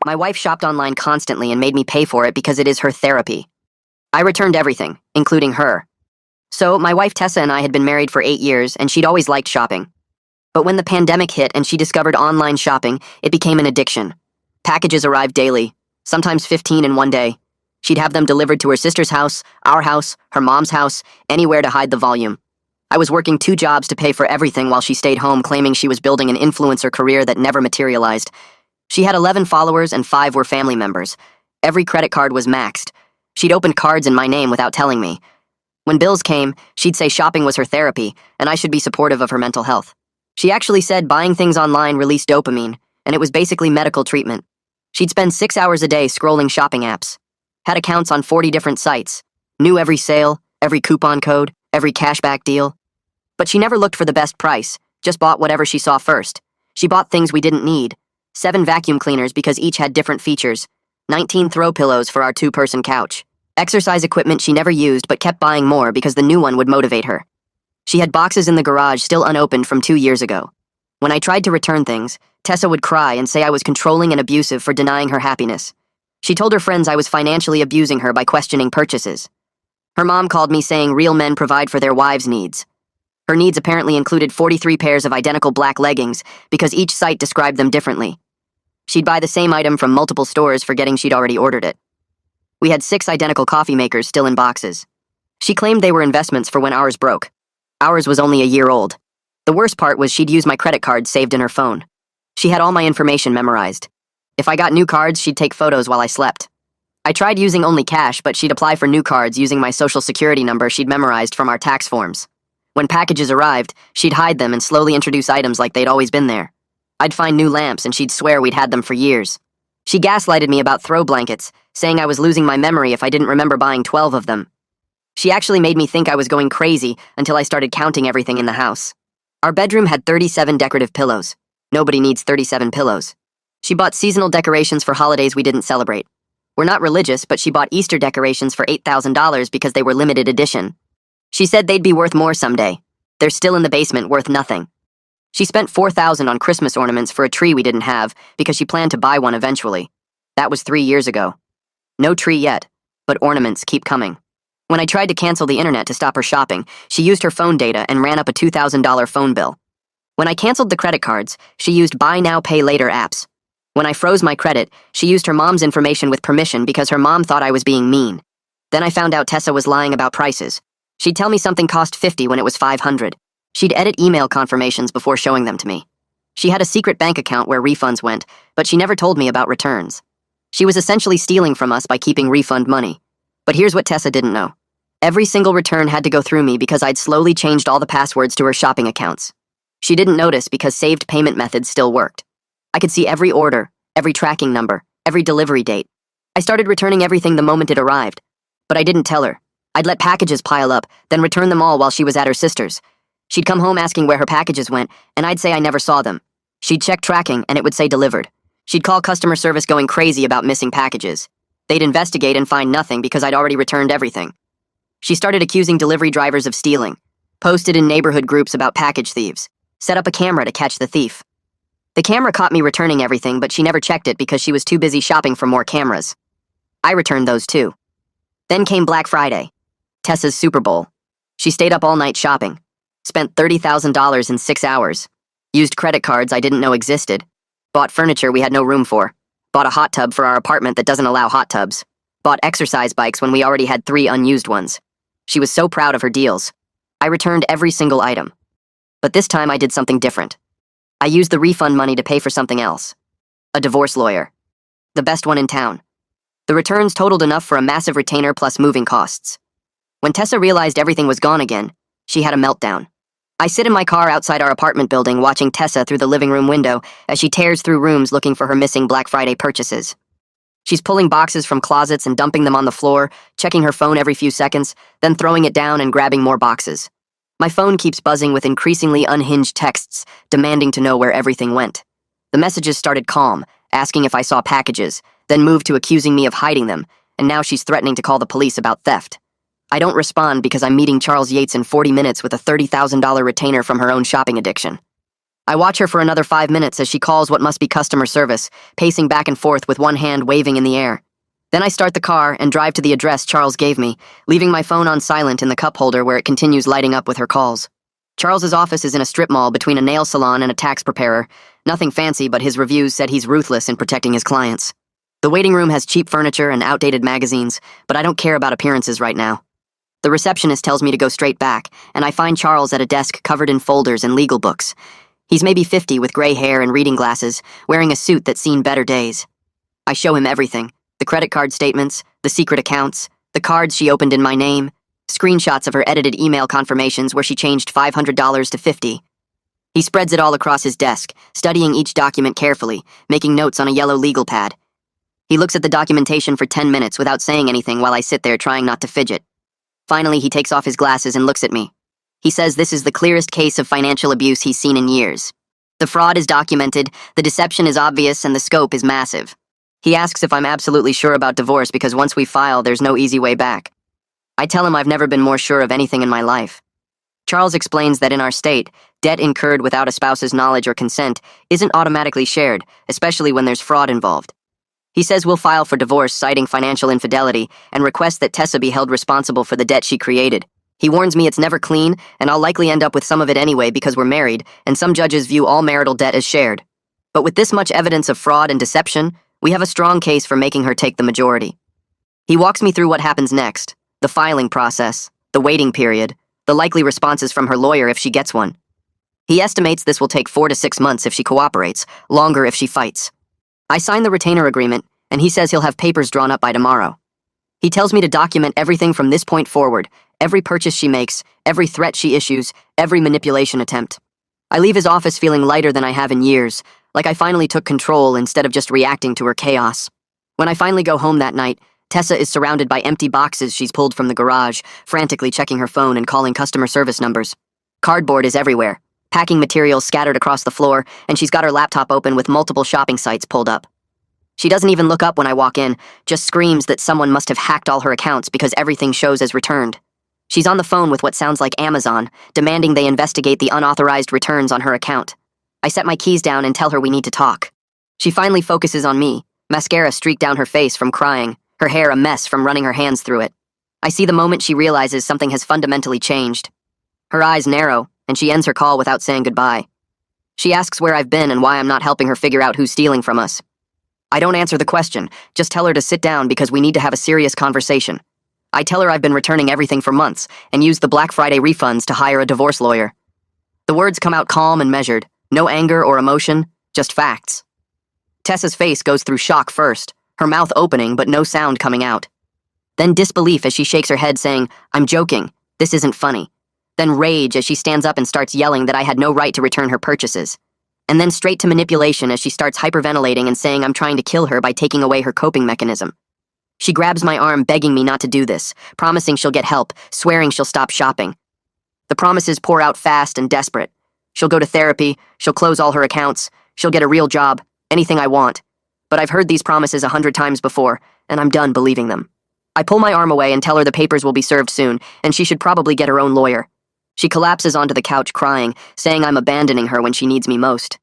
My wife shopped online constantly and made me pay for it because it is her therapy. I returned everything, including her. So, my wife Tessa and I had been married for 8 years, and she'd always liked shopping. But when the pandemic hit and she discovered online shopping, it became an addiction. Packages arrived daily, sometimes 15 in one day. She'd have them delivered to her sister's house, our house, her mom's house, anywhere to hide the volume. I was working 2 jobs to pay for everything while she stayed home, claiming she was building an influencer career that never materialized. She had 11 followers and 5 were family members. Every credit card was maxed. She'd opened cards in my name without telling me. When bills came, she'd say shopping was her therapy, and I should be supportive of her mental health. She actually said buying things online released dopamine, and it was basically medical treatment. She'd spend 6 hours a day scrolling shopping apps. Had accounts on 40 different sites. Knew every sale, every coupon code, every cashback deal. But she never looked for the best price, just bought whatever she saw first. She bought things we didn't need. 7 vacuum cleaners because each had different features. 19 throw pillows for our 2-person couch. Exercise equipment she never used but kept buying more because the new one would motivate her. She had boxes in the garage still unopened from 2 years ago. When I tried to return things, Tessa would cry and say I was controlling and abusive for denying her happiness. She told her friends I was financially abusing her by questioning purchases. Her mom called me saying real men provide for their wives' needs. Her needs apparently included 43 pairs of identical black leggings because each site described them differently. She'd buy the same item from multiple stores forgetting she'd already ordered it. We had 6 identical coffee makers still in boxes. She claimed they were investments for when ours broke. Ours was only a year old. The worst part was she'd use my credit card saved in her phone. She had all my information memorized. If I got new cards, she'd take photos while I slept. I tried using only cash, but she'd apply for new cards using my social security number she'd memorized from our tax forms. When packages arrived, she'd hide them and slowly introduce items like they'd always been there. I'd find new lamps and she'd swear we'd had them for years. She gaslighted me about throw blankets, saying I was losing my memory if I didn't remember buying 12 of them. She actually made me think I was going crazy until I started counting everything in the house. Our bedroom had 37 decorative pillows. Nobody needs 37 pillows. She bought seasonal decorations for holidays we didn't celebrate. We're not religious, but she bought Easter decorations for $8,000 because they were limited edition. She said they'd be worth more someday. They're still in the basement, worth nothing. She spent $4,000 on Christmas ornaments for a tree we didn't have because she planned to buy one eventually. That was 3 years ago. No tree yet, but ornaments keep coming. When I tried to cancel the internet to stop her shopping, she used her phone data and ran up a $2,000 phone bill. When I canceled the credit cards, she used buy now, pay later apps. When I froze my credit, she used her mom's information with permission because her mom thought I was being mean. Then I found out Tessa was lying about prices. She'd tell me something cost $50 when it was $500. She'd edit email confirmations before showing them to me. She had a secret bank account where refunds went, but she never told me about returns. She was essentially stealing from us by keeping refund money. But here's what Tessa didn't know. Every single return had to go through me because I'd slowly changed all the passwords to her shopping accounts. She didn't notice because saved payment methods still worked. I could see every order, every tracking number, every delivery date. I started returning everything the moment it arrived. But I didn't tell her. I'd let packages pile up, then return them all while she was at her sister's. She'd come home asking where her packages went, and I'd say I never saw them. She'd check tracking, and it would say delivered. She'd call customer service going crazy about missing packages. They'd investigate and find nothing because I'd already returned everything. She started accusing delivery drivers of stealing, posted in neighborhood groups about package thieves, set up a camera to catch the thief. The camera caught me returning everything, but she never checked it because she was too busy shopping for more cameras. I returned those too. Then came Black Friday, Tessa's Super Bowl. She stayed up all night shopping. Spent $30,000 in 6 hours. Used credit cards I didn't know existed. Bought furniture we had no room for. Bought a hot tub for our apartment that doesn't allow hot tubs. Bought exercise bikes when we already had 3 unused ones. She was so proud of her deals. I returned every single item. But this time I did something different. I used the refund money to pay for something else. A divorce lawyer. The best one in town. The returns totaled enough for a massive retainer plus moving costs. When Tessa realized everything was gone again, she had a meltdown. I sit in my car outside our apartment building watching Tessa through the living room window as she tears through rooms looking for her missing Black Friday purchases. She's pulling boxes from closets and dumping them on the floor, checking her phone every few seconds, then throwing it down and grabbing more boxes. My phone keeps buzzing with increasingly unhinged texts, demanding to know where everything went. The messages started calm, asking if I saw packages, then moved to accusing me of hiding them, and now she's threatening to call the police about theft. I don't respond because I'm meeting Charles Yates in 40 minutes with a $30,000 retainer from her own shopping addiction. I watch her for another 5 minutes as she calls what must be customer service, pacing back and forth with one hand waving in the air. Then I start the car and drive to the address Charles gave me, leaving my phone on silent in the cup holder where it continues lighting up with her calls. Charles's office is in a strip mall between a nail salon and a tax preparer. Nothing fancy, but his reviews said he's ruthless in protecting his clients. The waiting room has cheap furniture and outdated magazines, but I don't care about appearances right now. The receptionist tells me to go straight back, and I find Charles at a desk covered in folders and legal books. He's maybe 50 with gray hair and reading glasses, wearing a suit that's seen better days. I show him everything: the credit card statements, the secret accounts, the cards she opened in my name, screenshots of her edited email confirmations where she changed $500 to $50. He spreads it all across his desk, studying each document carefully, making notes on a yellow legal pad. He looks at the documentation for 10 minutes without saying anything while I sit there trying not to fidget. Finally, he takes off his glasses and looks at me. He says this is the clearest case of financial abuse he's seen in years. The fraud is documented, the deception is obvious, and the scope is massive. He asks if I'm absolutely sure about divorce because once we file, there's no easy way back. I tell him I've never been more sure of anything in my life. Charles explains that in our state, debt incurred without a spouse's knowledge or consent isn't automatically shared, especially when there's fraud involved. He says we'll file for divorce citing financial infidelity and request that Tessa be held responsible for the debt she created. He warns me it's never clean, and I'll likely end up with some of it anyway because we're married, and some judges view all marital debt as shared. But with this much evidence of fraud and deception, we have a strong case for making her take the majority. He walks me through what happens next: the filing process, the waiting period, the likely responses from her lawyer if she gets one. He estimates this will take 4 to 6 months if she cooperates, longer if she fights. I sign the retainer agreement, and he says he'll have papers drawn up by tomorrow. He tells me to document everything from this point forward: every purchase she makes, every threat she issues, every manipulation attempt. I leave his office feeling lighter than I have in years, like I finally took control instead of just reacting to her chaos. When I finally go home that night, Tessa is surrounded by empty boxes she's pulled from the garage, frantically checking her phone and calling customer service numbers. Cardboard is everywhere, packing materials scattered across the floor, and she's got her laptop open with multiple shopping sites pulled up. She doesn't even look up when I walk in, just screams that someone must have hacked all her accounts because everything shows as returned. She's on the phone with what sounds like Amazon, demanding they investigate the unauthorized returns on her account. I set my keys down and tell her we need to talk. She finally focuses on me, mascara streaked down her face from crying, her hair a mess from running her hands through it. I see the moment she realizes something has fundamentally changed. Her eyes narrow, and she ends her call without saying goodbye. She asks where I've been and why I'm not helping her figure out who's stealing from us. I don't answer the question, just tell her to sit down because we need to have a serious conversation. I tell her I've been returning everything for months and used the Black Friday refunds to hire a divorce lawyer. The words come out calm and measured, no anger or emotion, just facts. Tessa's face goes through shock first, her mouth opening but no sound coming out. Then disbelief as she shakes her head saying, "I'm joking, this isn't funny." Then rage as she stands up and starts yelling that I had no right to return her purchases. And then straight to manipulation as she starts hyperventilating and saying I'm trying to kill her by taking away her coping mechanism. She grabs my arm begging me not to do this, promising she'll get help, swearing she'll stop shopping. The promises pour out fast and desperate. She'll go to therapy, she'll close all her accounts, she'll get a real job, anything I want. But I've heard these promises 100 times before, and I'm done believing them. I pull my arm away and tell her the papers will be served soon, and she should probably get her own lawyer. She collapses onto the couch crying, saying I'm abandoning her when she needs me most.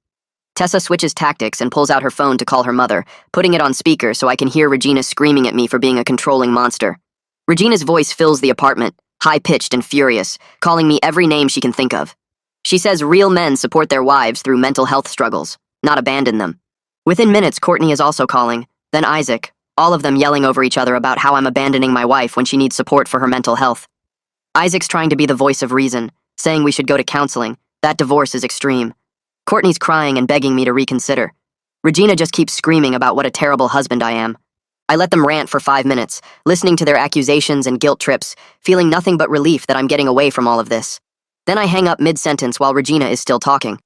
Tessa switches tactics and pulls out her phone to call her mother, putting it on speaker so I can hear Regina screaming at me for being a controlling monster. Regina's voice fills the apartment, high-pitched and furious, calling me every name she can think of. She says real men support their wives through mental health struggles, not abandon them. Within minutes, Courtney is also calling, then Isaac, all of them yelling over each other about how I'm abandoning my wife when she needs support for her mental health. Isaac's trying to be the voice of reason, saying we should go to counseling. That divorce is extreme. Courtney's crying and begging me to reconsider. Regina just keeps screaming about what a terrible husband I am. I let them rant for 5 minutes, listening to their accusations and guilt trips, feeling nothing but relief that I'm getting away from all of this. Then I hang up mid-sentence while Regina is still talking.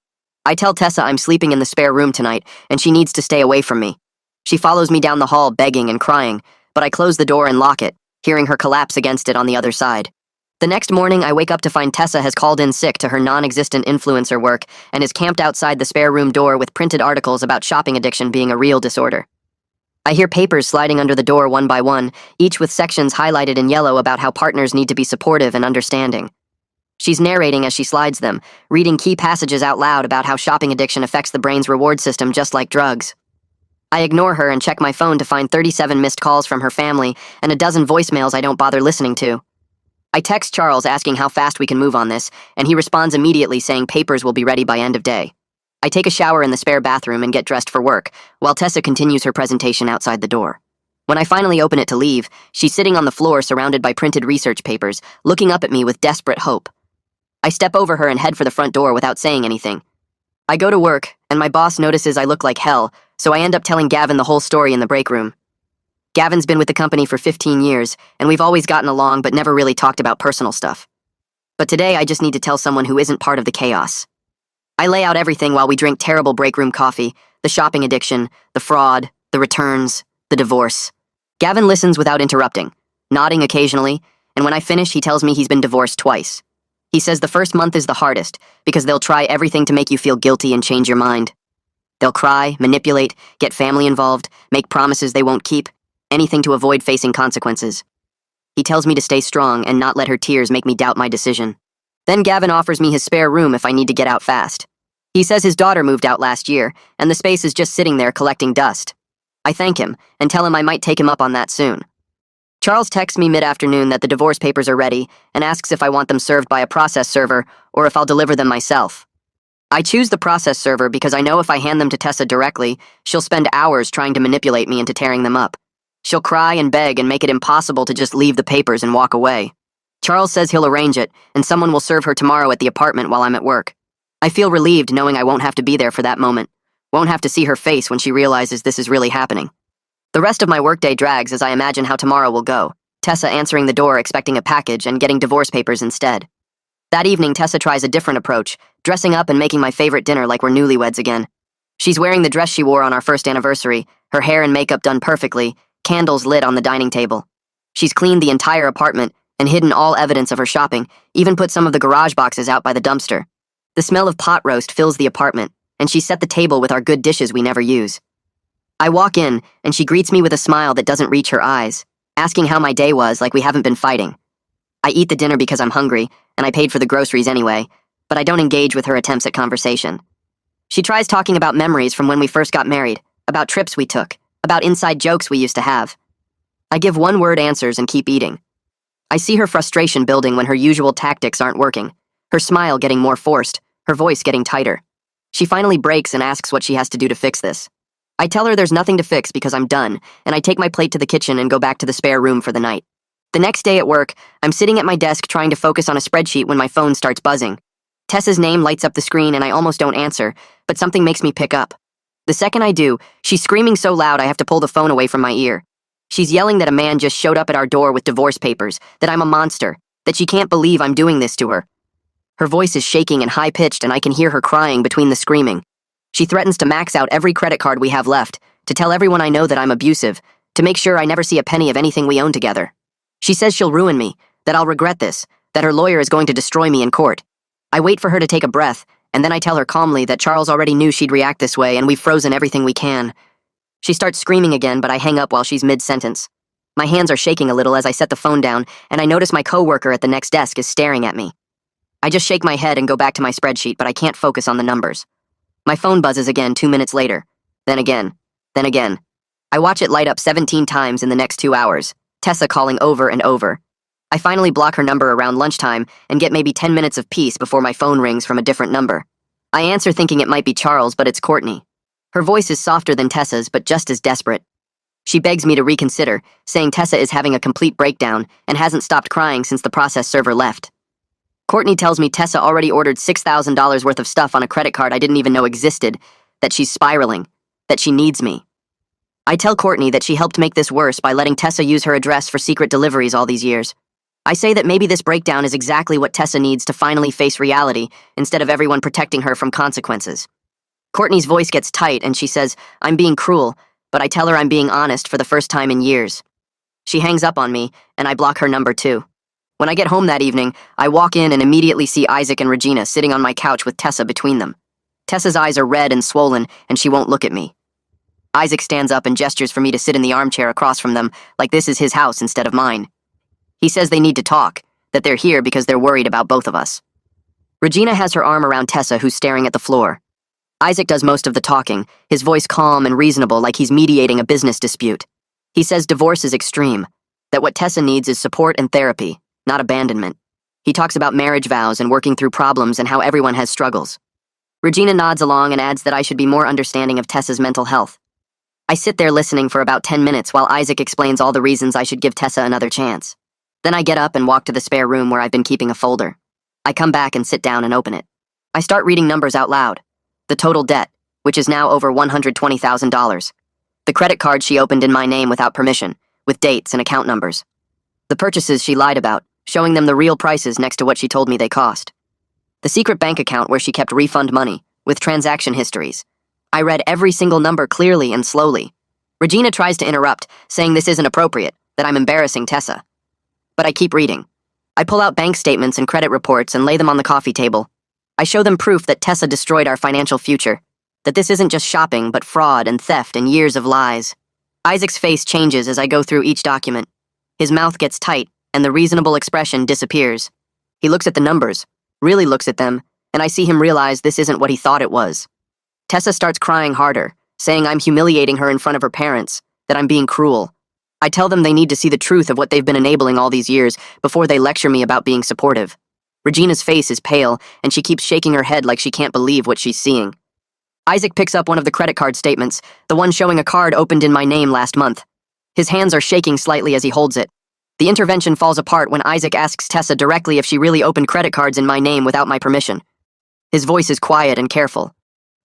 I tell Tessa I'm sleeping in the spare room tonight, and she needs to stay away from me. She follows me down the hall begging and crying, but I close the door and lock it, hearing her collapse against it on the other side. The next morning, I wake up to find Tessa has called in sick to her non-existent influencer work and is camped outside the spare room door with printed articles about shopping addiction being a real disorder. I hear papers sliding under the door one by one, each with sections highlighted in yellow about how partners need to be supportive and understanding. She's narrating as she slides them, reading key passages out loud about how shopping addiction affects the brain's reward system just like drugs. I ignore her and check my phone to find 37 missed calls from her family and a dozen voicemails I don't bother listening to. I text Charles asking how fast we can move on this, and he responds immediately saying papers will be ready by end of day. I take a shower in the spare bathroom and get dressed for work, while Tessa continues her presentation outside the door. When I finally open it to leave, she's sitting on the floor surrounded by printed research papers, looking up at me with desperate hope. I step over her and head for the front door without saying anything. I go to work, and my boss notices I look like hell, so I end up telling Gavin the whole story in the break room. Gavin's been with the company for 15 years, and we've always gotten along but never really talked about personal stuff. But today I just need to tell someone who isn't part of the chaos. I lay out everything while we drink terrible break room coffee, the shopping addiction, the fraud, the returns, the divorce. Gavin listens without interrupting, nodding occasionally, and when I finish he tells me he's been divorced twice. He says the first month is the hardest, because they'll try everything to make you feel guilty and change your mind. They'll cry, manipulate, get family involved, make promises they won't keep, anything to avoid facing consequences. He tells me to stay strong and not let her tears make me doubt my decision. Then Gavin offers me his spare room if I need to get out fast. He says his daughter moved out last year, and the space is just sitting there collecting dust. I thank him and tell him I might take him up on that soon. Charles texts me mid-afternoon that the divorce papers are ready and asks if I want them served by a process server or if I'll deliver them myself. I choose the process server because I know if I hand them to Tessa directly, she'll spend hours trying to manipulate me into tearing them up. She'll cry and beg and make it impossible to just leave the papers and walk away. Charles says he'll arrange it, and someone will serve her tomorrow at the apartment while I'm at work. I feel relieved knowing I won't have to be there for that moment, won't have to see her face when she realizes this is really happening. The rest of my workday drags as I imagine how tomorrow will go, Tessa answering the door expecting a package and getting divorce papers instead. That evening, Tessa tries a different approach, dressing up and making my favorite dinner like we're newlyweds again. She's wearing the dress she wore on our first anniversary, her hair and makeup done perfectly, candles lit on the dining table. She's cleaned the entire apartment and hidden all evidence of her shopping, even put some of the garage boxes out by the dumpster. The smell of pot roast fills the apartment, and she set the table with our good dishes we never use. I walk in, and she greets me with a smile that doesn't reach her eyes, asking how my day was like we haven't been fighting. I eat the dinner because I'm hungry, and I paid for the groceries anyway, but I don't engage with her attempts at conversation. She tries talking about memories from when we first got married, about trips we took, about inside jokes we used to have. I give one-word answers and keep eating. I see her frustration building when her usual tactics aren't working, her smile getting more forced, her voice getting tighter. She finally breaks and asks what she has to do to fix this. I tell her there's nothing to fix because I'm done, and I take my plate to the kitchen and go back to the spare room for the night. The next day at work, I'm sitting at my desk trying to focus on a spreadsheet when my phone starts buzzing. Tessa's name lights up the screen and I almost don't answer, but something makes me pick up. The second I do, she's screaming so loud I have to pull the phone away from my ear. She's yelling that a man just showed up at our door with divorce papers, that I'm a monster, that she can't believe I'm doing this to her. Her voice is shaking and high-pitched and I can hear her crying between the screaming. She threatens to max out every credit card we have left, to tell everyone I know that I'm abusive, to make sure I never see a penny of anything we own together. She says she'll ruin me, that I'll regret this, that her lawyer is going to destroy me in court. I wait for her to take a breath, and then I tell her calmly that Charles already knew she'd react this way and we've frozen everything we can. She starts screaming again, but I hang up while she's mid-sentence. My hands are shaking a little as I set the phone down, and I notice my coworker at the next desk is staring at me. I just shake my head and go back to my spreadsheet, but I can't focus on the numbers. My phone buzzes again 2 minutes later. Then again. Then again. I watch it light up 17 times in the next 2 hours, Tessa calling over and over. I finally block her number around lunchtime and get maybe 10 minutes of peace before my phone rings from a different number. I answer thinking it might be Charles, but it's Courtney. Her voice is softer than Tessa's, but just as desperate. She begs me to reconsider, saying Tessa is having a complete breakdown and hasn't stopped crying since the process server left. Courtney tells me Tessa already ordered $6,000 worth of stuff on a credit card I didn't even know existed, that she's spiraling, that she needs me. I tell Courtney that she helped make this worse by letting Tessa use her address for secret deliveries all these years. I say that maybe this breakdown is exactly what Tessa needs to finally face reality instead of everyone protecting her from consequences. Courtney's voice gets tight and she says, I'm being cruel, but I tell her I'm being honest for the first time in years. She hangs up on me, and I block her number too. When I get home that evening, I walk in and immediately see Isaac and Regina sitting on my couch with Tessa between them. Tessa's eyes are red and swollen, and she won't look at me. Isaac stands up and gestures for me to sit in the armchair across from them, like this is his house instead of mine. He says they need to talk, that they're here because they're worried about both of us. Regina has her arm around Tessa, who's staring at the floor. Isaac does most of the talking, his voice calm and reasonable, like he's mediating a business dispute. He says divorce is extreme, that what Tessa needs is support and therapy, not abandonment. He talks about marriage vows and working through problems and how everyone has struggles. Regina nods along and adds that I should be more understanding of Tessa's mental health. I sit there listening for about 10 minutes while Isaac explains all the reasons I should give Tessa another chance. Then I get up and walk to the spare room where I've been keeping a folder. I come back and sit down and open it. I start reading numbers out loud. The total debt, which is now over $120,000. The credit card she opened in my name without permission, with dates and account numbers. The purchases she lied about, showing them the real prices next to what she told me they cost. The secret bank account where she kept refund money, with transaction histories. I read every single number clearly and slowly. Regina tries to interrupt, saying this isn't appropriate, that I'm embarrassing Tessa. But I keep reading. I pull out bank statements and credit reports and lay them on the coffee table. I show them proof that Tessa destroyed our financial future, that this isn't just shopping, but fraud and theft and years of lies. Isaac's face changes as I go through each document. His mouth gets tight, and the reasonable expression disappears. He looks at the numbers, really looks at them, and I see him realize this isn't what he thought it was. Tessa starts crying harder, saying I'm humiliating her in front of her parents, that I'm being cruel. I tell them they need to see the truth of what they've been enabling all these years before they lecture me about being supportive. Regina's face is pale, and she keeps shaking her head like she can't believe what she's seeing. Isaac picks up one of the credit card statements, the one showing a card opened in my name last month. His hands are shaking slightly as he holds it. The intervention falls apart when Isaac asks Tessa directly if she really opened credit cards in my name without my permission. His voice is quiet and careful.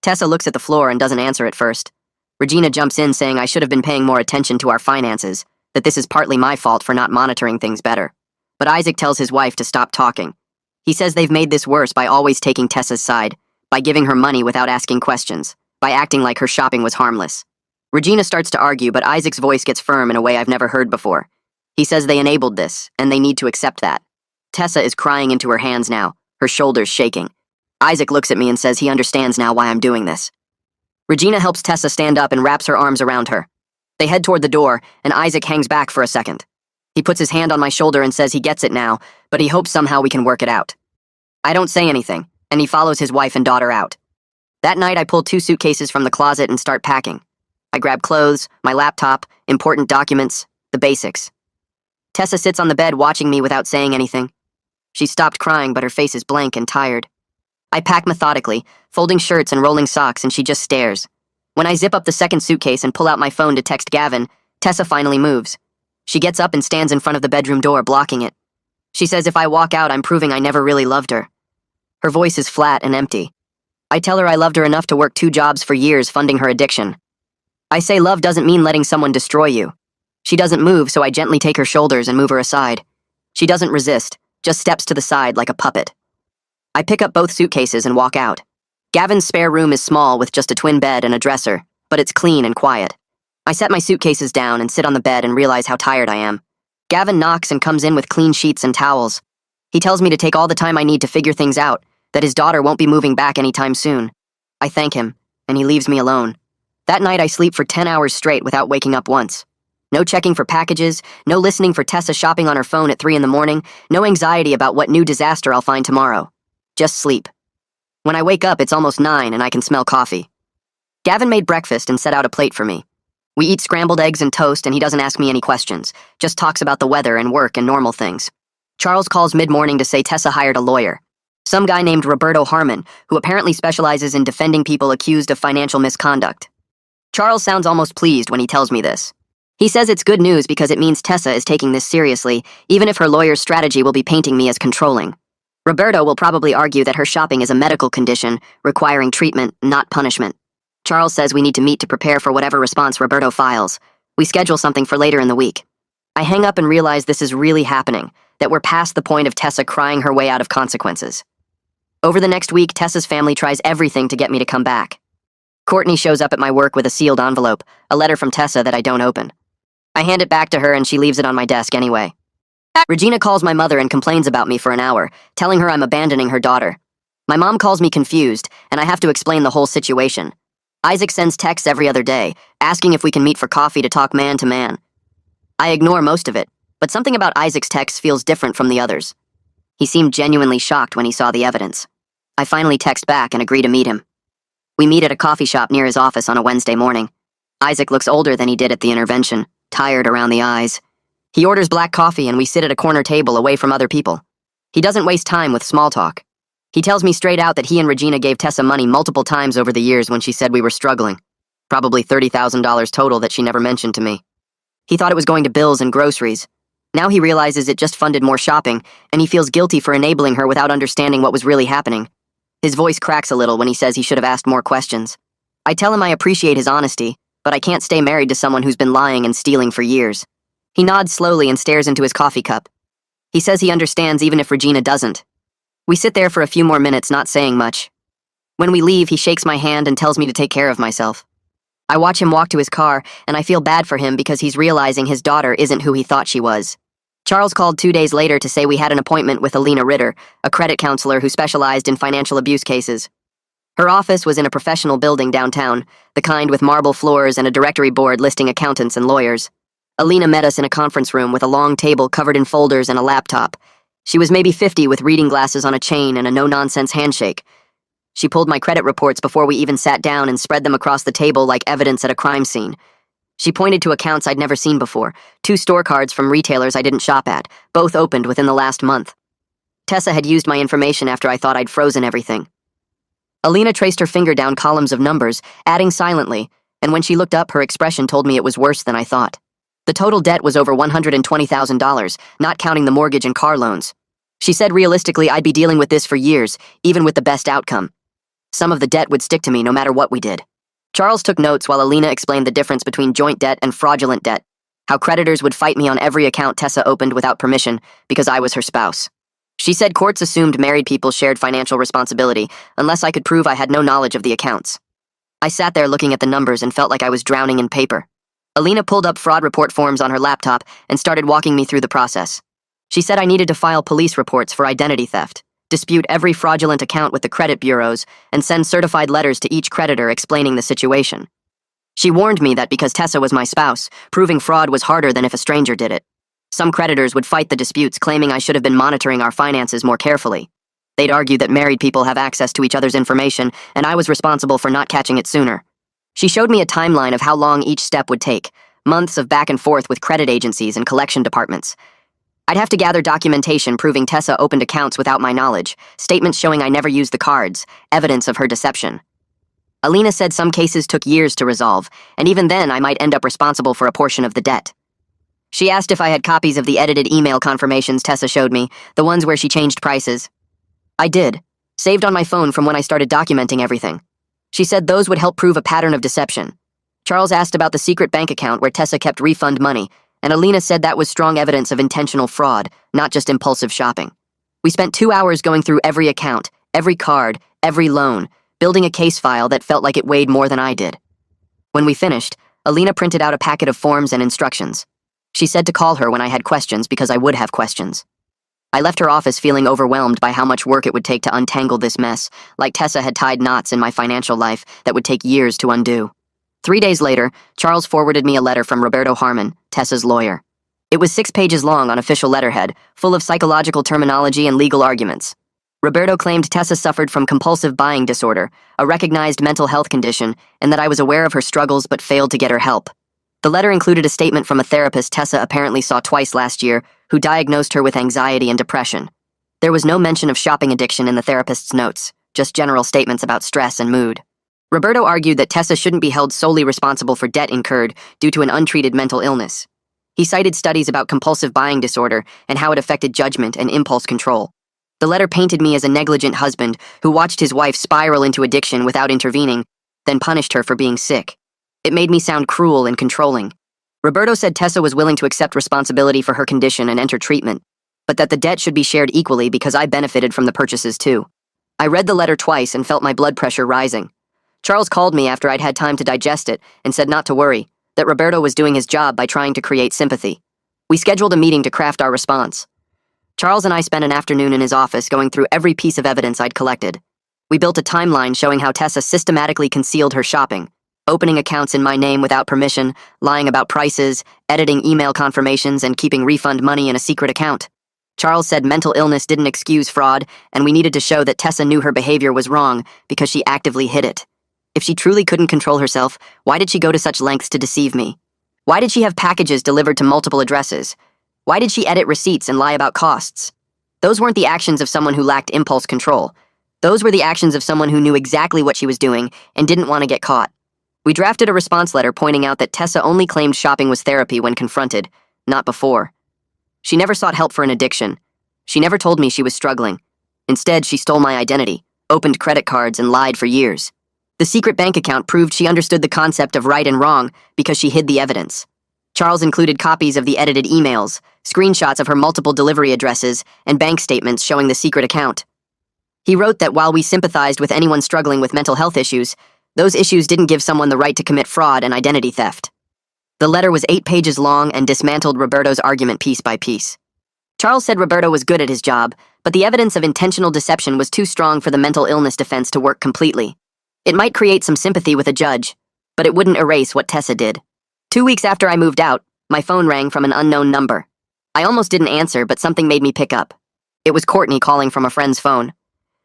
Tessa looks at the floor and doesn't answer at first. Regina jumps in saying I should have been paying more attention to our finances, that this is partly my fault for not monitoring things better. But Isaac tells his wife to stop talking. He says they've made this worse by always taking Tessa's side, by giving her money without asking questions, by acting like her shopping was harmless. Regina starts to argue, but Isaac's voice gets firm in a way I've never heard before. He says they enabled this, and they need to accept that. Tessa is crying into her hands now, her shoulders shaking. Isaac looks at me and says he understands now why I'm doing this. Regina helps Tessa stand up and wraps her arms around her. They head toward the door, and Isaac hangs back for a second. He puts his hand on my shoulder and says he gets it now, but he hopes somehow we can work it out. I don't say anything, and he follows his wife and daughter out. That night, I pull 2 suitcases from the closet and start packing. I grab clothes, my laptop, important documents, the basics. Tessa sits on the bed watching me without saying anything. She stopped crying, but her face is blank and tired. I pack methodically, folding shirts and rolling socks, and she just stares. When I zip up the second suitcase and pull out my phone to text Gavin, Tessa finally moves. She gets up and stands in front of the bedroom door, blocking it. She says if I walk out, I'm proving I never really loved her. Her voice is flat and empty. I tell her I loved her enough to work 2 jobs for years funding her addiction. I say love doesn't mean letting someone destroy you. She doesn't move, so I gently take her shoulders and move her aside. She doesn't resist, just steps to the side like a puppet. I pick up both suitcases and walk out. Gavin's spare room is small with just a twin bed and a dresser, but it's clean and quiet. I set my suitcases down and sit on the bed and realize how tired I am. Gavin knocks and comes in with clean sheets and towels. He tells me to take all the time I need to figure things out, that his daughter won't be moving back anytime soon. I thank him, and he leaves me alone. That night I sleep for 10 hours straight without waking up once. No checking for packages, no listening for Tessa shopping on her phone at 3 in the morning, no anxiety about what new disaster I'll find tomorrow. Just sleep. When I wake up, it's almost 9 and I can smell coffee. Gavin made breakfast and set out a plate for me. We eat scrambled eggs and toast, and he doesn't ask me any questions, just talks about the weather and work and normal things. Charles calls mid-morning to say Tessa hired a lawyer. Some guy named Roberto Harmon, who apparently specializes in defending people accused of financial misconduct. Charles sounds almost pleased when he tells me this. He says it's good news because it means Tessa is taking this seriously, even if her lawyer's strategy will be painting me as controlling. Roberto will probably argue that her shopping is a medical condition, requiring treatment, not punishment. Charles says we need to meet to prepare for whatever response Roberto files. We schedule something for later in the week. I hang up and realize this is really happening, that we're past the point of Tessa crying her way out of consequences. Over the next week, Tessa's family tries everything to get me to come back. Courtney shows up at my work with a sealed envelope, a letter from Tessa that I don't open. I hand it back to her and she leaves it on my desk anyway. Regina calls my mother and complains about me for an hour, telling her I'm abandoning her daughter. My mom calls me confused, and I have to explain the whole situation. Isaac sends texts every other day, asking if we can meet for coffee to talk man to man. I ignore most of it, but something about Isaac's texts feels different from the others. He seemed genuinely shocked when he saw the evidence. I finally text back and agree to meet him. We meet at a coffee shop near his office on a Wednesday morning. Isaac looks older than he did at the intervention, tired around the eyes. He orders black coffee and we sit at a corner table away from other people. He doesn't waste time with small talk. He tells me straight out that he and Regina gave Tessa money multiple times over the years when she said we were struggling. Probably $30,000 total that she never mentioned to me. He thought it was going to bills and groceries. Now he realizes it just funded more shopping, and he feels guilty for enabling her without understanding what was really happening. His voice cracks a little when he says he should have asked more questions. I tell him I appreciate his honesty, but I can't stay married to someone who's been lying and stealing for years. He nods slowly and stares into his coffee cup. He says he understands even if Regina doesn't. We sit there for a few more minutes, not saying much. When we leave, he shakes my hand and tells me to take care of myself. I watch him walk to his car, and I feel bad for him because he's realizing his daughter isn't who he thought she was. Charles called 2 days later to say we had an appointment with Alina Ritter, a credit counselor who specialized in financial abuse cases. Her office was in a professional building downtown, the kind with marble floors and a directory board listing accountants and lawyers. Alina met us in a conference room with a long table covered in folders and a laptop. She was maybe 50 with reading glasses on a chain and a no-nonsense handshake. She pulled my credit reports before we even sat down and spread them across the table like evidence at a crime scene. She pointed to accounts I'd never seen before, 2 store cards from retailers I didn't shop at, both opened within the last month. Tessa had used my information after I thought I'd frozen everything. Alina traced her finger down columns of numbers, adding silently, and when she looked up, her expression told me it was worse than I thought. The total debt was over $120,000, not counting the mortgage and car loans. She said realistically I'd be dealing with this for years, even with the best outcome. Some of the debt would stick to me no matter what we did. Charles took notes while Alina explained the difference between joint debt and fraudulent debt, how creditors would fight me on every account Tessa opened without permission because I was her spouse. She said courts assumed married people shared financial responsibility unless I could prove I had no knowledge of the accounts. I sat there looking at the numbers and felt like I was drowning in paper. Alina pulled up fraud report forms on her laptop and started walking me through the process. She said I needed to file police reports for identity theft, dispute every fraudulent account with the credit bureaus, and send certified letters to each creditor explaining the situation. She warned me that because Tessa was my spouse, proving fraud was harder than if a stranger did it. Some creditors would fight the disputes, claiming I should have been monitoring our finances more carefully. They'd argue that married people have access to each other's information, and I was responsible for not catching it sooner. She showed me a timeline of how long each step would take, months of back and forth with credit agencies and collection departments. I'd have to gather documentation proving Tessa opened accounts without my knowledge, statements showing I never used the cards, evidence of her deception. Alina said some cases took years to resolve, and even then I might end up responsible for a portion of the debt. She asked if I had copies of the edited email confirmations Tessa showed me, the ones where she changed prices. I did, saved on my phone from when I started documenting everything. She said those would help prove a pattern of deception. Charles asked about the secret bank account where Tessa kept refund money, and Alina said that was strong evidence of intentional fraud, not just impulsive shopping. We spent 2 hours going through every account, every card, every loan, building a case file that felt like it weighed more than I did. When we finished, Alina printed out a packet of forms and instructions. She said to call her when I had questions because I would have questions. I left her office feeling overwhelmed by how much work it would take to untangle this mess, like Tessa had tied knots in my financial life that would take years to undo. 3 days later, Charles forwarded me a letter from Roberto Harmon, Tessa's lawyer. It was 6 pages long on official letterhead, full of psychological terminology and legal arguments. Roberto claimed Tessa suffered from compulsive buying disorder, a recognized mental health condition, and that I was aware of her struggles but failed to get her help. The letter included a statement from a therapist Tessa apparently saw twice last year, who diagnosed her with anxiety and depression. There was no mention of shopping addiction in the therapist's notes, just general statements about stress and mood. Roberto argued that Tessa shouldn't be held solely responsible for debt incurred due to an untreated mental illness. He cited studies about compulsive buying disorder and how it affected judgment and impulse control. The letter painted me as a negligent husband who watched his wife spiral into addiction without intervening, then punished her for being sick. It made me sound cruel and controlling. Roberto said Tessa was willing to accept responsibility for her condition and enter treatment, but that the debt should be shared equally because I benefited from the purchases too. I read the letter twice and felt my blood pressure rising. Charles called me after I'd had time to digest it and said not to worry, that Roberto was doing his job by trying to create sympathy. We scheduled a meeting to craft our response. Charles and I spent an afternoon in his office going through every piece of evidence I'd collected. We built a timeline showing how Tessa systematically concealed her shopping, opening accounts in my name without permission, lying about prices, editing email confirmations, and keeping refund money in a secret account. Charles said mental illness didn't excuse fraud, and we needed to show that Tessa knew her behavior was wrong because she actively hid it. If she truly couldn't control herself, why did she go to such lengths to deceive me? Why did she have packages delivered to multiple addresses? Why did she edit receipts and lie about costs? Those weren't the actions of someone who lacked impulse control. Those were the actions of someone who knew exactly what she was doing and didn't want to get caught. We drafted a response letter pointing out that Tessa only claimed shopping was therapy when confronted, not before. She never sought help for an addiction. She never told me she was struggling. Instead, she stole my identity, opened credit cards, and lied for years. The secret bank account proved she understood the concept of right and wrong because she hid the evidence. Charles included copies of the edited emails, screenshots of her multiple delivery addresses, and bank statements showing the secret account. He wrote that while we sympathized with anyone struggling with mental health issues, those issues didn't give someone the right to commit fraud and identity theft. The letter was 8 pages long and dismantled Roberto's argument piece by piece. Charles said Roberto was good at his job, but the evidence of intentional deception was too strong for the mental illness defense to work completely. It might create some sympathy with a judge, but it wouldn't erase what Tessa did. 2 weeks after I moved out, my phone rang from an unknown number. I almost didn't answer, but something made me pick up. It was Courtney calling from a friend's phone.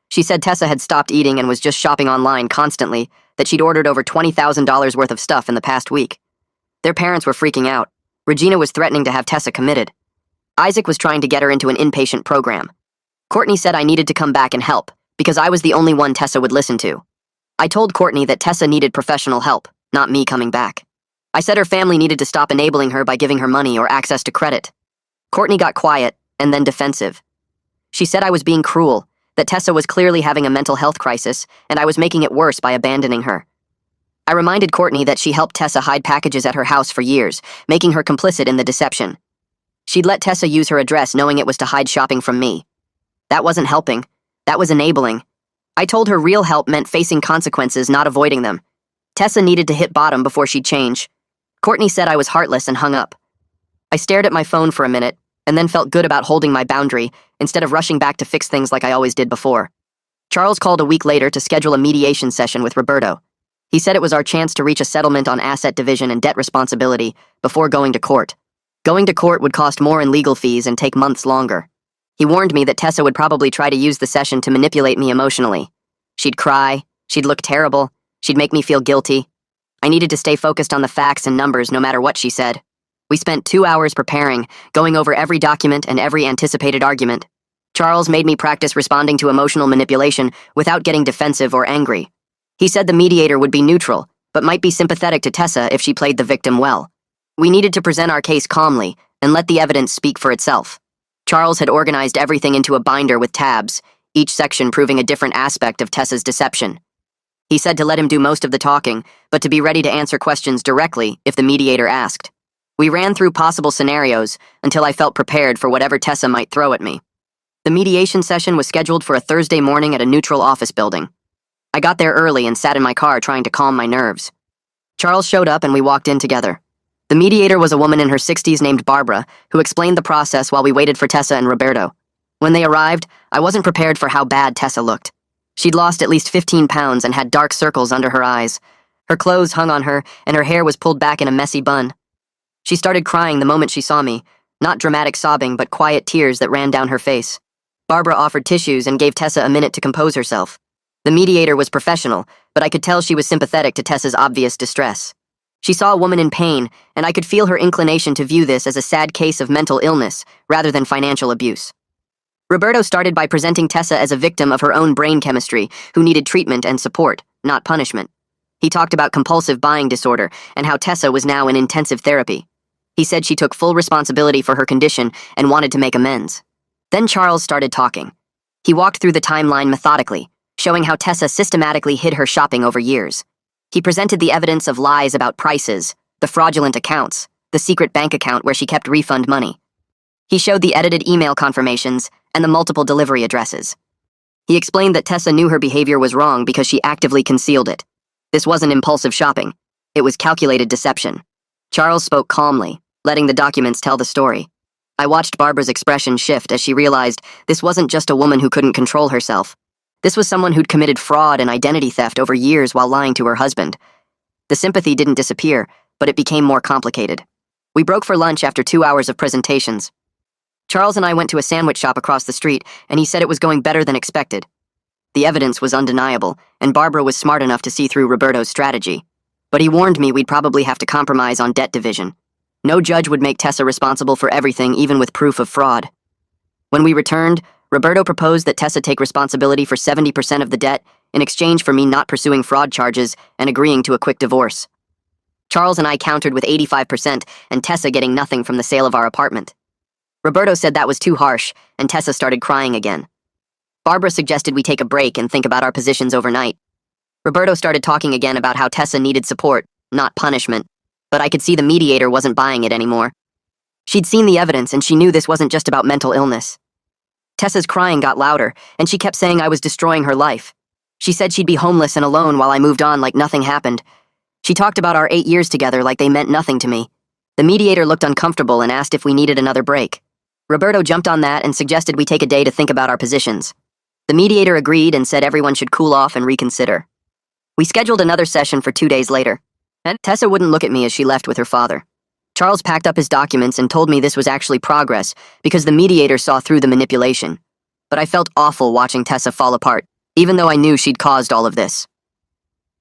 She said Tessa had stopped eating and was just shopping online constantly, that she'd ordered over $20,000 worth of stuff in the past week. Their parents were freaking out. Regina was threatening to have Tessa committed. Isaac was trying to get her into an inpatient program. Courtney said I needed to come back and help, because I was the only one Tessa would listen to. I told Courtney that Tessa needed professional help, not me coming back. I said her family needed to stop enabling her by giving her money or access to credit. Courtney got quiet, and then defensive. She said I was being cruel, that Tessa was clearly having a mental health crisis, and I was making it worse by abandoning her. I reminded Courtney that she helped Tessa hide packages at her house for years, making her complicit in the deception. She'd let Tessa use her address knowing it was to hide shopping from me. That wasn't helping. That was enabling. I told her real help meant facing consequences, not avoiding them. Tessa needed to hit bottom before she'd change. Courtney said I was heartless and hung up. I stared at my phone for a minute, and then felt good about holding my boundary instead of rushing back to fix things like I always did before. Charles called a week later to schedule a mediation session with Roberto. He said it was our chance to reach a settlement on asset division and debt responsibility before going to court. Going to court would cost more in legal fees and take months longer. He warned me that Tessa would probably try to use the session to manipulate me emotionally. She'd cry, she'd look terrible, she'd make me feel guilty. I needed to stay focused on the facts and numbers no matter what she said. We spent 2 hours preparing, going over every document and every anticipated argument. Charles made me practice responding to emotional manipulation without getting defensive or angry. He said the mediator would be neutral, but might be sympathetic to Tessa if she played the victim well. We needed to present our case calmly and let the evidence speak for itself. Charles had organized everything into a binder with tabs, each section proving a different aspect of Tessa's deception. He said to let him do most of the talking, but to be ready to answer questions directly if the mediator asked. We ran through possible scenarios until I felt prepared for whatever Tessa might throw at me. The mediation session was scheduled for a Thursday morning at a neutral office building. I got there early and sat in my car trying to calm my nerves. Charles showed up and we walked in together. The mediator was a woman in her 60s named Barbara, who explained the process while we waited for Tessa and Roberto. When they arrived, I wasn't prepared for how bad Tessa looked. She'd lost at least 15 pounds and had dark circles under her eyes. Her clothes hung on her, and her hair was pulled back in a messy bun. She started crying the moment she saw me, not dramatic sobbing, but quiet tears that ran down her face. Barbara offered tissues and gave Tessa a minute to compose herself. The mediator was professional, but I could tell she was sympathetic to Tessa's obvious distress. She saw a woman in pain, and I could feel her inclination to view this as a sad case of mental illness rather than financial abuse. Roberto started by presenting Tessa as a victim of her own brain chemistry who needed treatment and support, not punishment. He talked about compulsive buying disorder and how Tessa was now in intensive therapy. He said she took full responsibility for her condition and wanted to make amends. Then Charles started talking. He walked through the timeline methodically, showing how Tessa systematically hid her shopping over years. He presented the evidence of lies about prices, the fraudulent accounts, the secret bank account where she kept refund money. He showed the edited email confirmations and the multiple delivery addresses. He explained that Tessa knew her behavior was wrong because she actively concealed it. This wasn't impulsive shopping. It was calculated deception. Charles spoke calmly, letting the documents tell the story. I watched Barbara's expression shift as she realized this wasn't just a woman who couldn't control herself. This was someone who'd committed fraud and identity theft over years while lying to her husband. The sympathy didn't disappear, but it became more complicated. We broke for lunch after 2 hours of presentations. Charles and I went to a sandwich shop across the street, and he said it was going better than expected. The evidence was undeniable, and Barbara was smart enough to see through Roberto's strategy. But he warned me we'd probably have to compromise on debt division. No judge would make Tessa responsible for everything, even with proof of fraud. When we returned, Roberto proposed that Tessa take responsibility for 70% of the debt in exchange for me not pursuing fraud charges and agreeing to a quick divorce. Charles and I countered with 85% and Tessa getting nothing from the sale of our apartment. Roberto said that was too harsh, and Tessa started crying again. Barbara suggested we take a break and think about our positions overnight. Roberto started talking again about how Tessa needed support, not punishment, but I could see the mediator wasn't buying it anymore. She'd seen the evidence, and she knew this wasn't just about mental illness. Tessa's crying got louder, and she kept saying I was destroying her life. She said she'd be homeless and alone while I moved on like nothing happened. She talked about our 8 years together like they meant nothing to me. The mediator looked uncomfortable and asked if we needed another break. Roberto jumped on that and suggested we take a day to think about our positions. The mediator agreed and said everyone should cool off and reconsider. We scheduled another session for 2 days later, and Tessa wouldn't look at me as she left with her father. Charles packed up his documents and told me this was actually progress because the mediator saw through the manipulation. But I felt awful watching Tessa fall apart, even though I knew she'd caused all of this.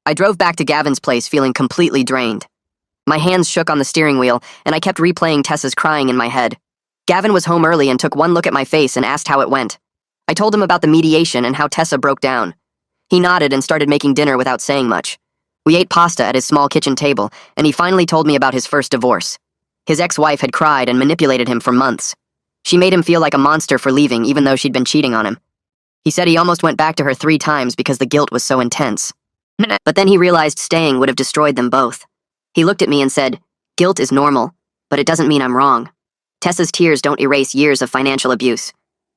I drove back to Gavin's place feeling completely drained. My hands shook on the steering wheel, and I kept replaying Tessa's crying in my head. Gavin was home early and took one look at my face and asked how it went. I told him about the mediation and how Tessa broke down. He nodded and started making dinner without saying much. We ate pasta at his small kitchen table, and he finally told me about his first divorce. His ex-wife had cried and manipulated him for months. She made him feel like a monster for leaving even though she'd been cheating on him. He said he almost went back to her 3 times because the guilt was so intense. But then he realized staying would have destroyed them both. He looked at me and said, "Guilt is normal, but it doesn't mean I'm wrong. Tessa's tears don't erase years of financial abuse."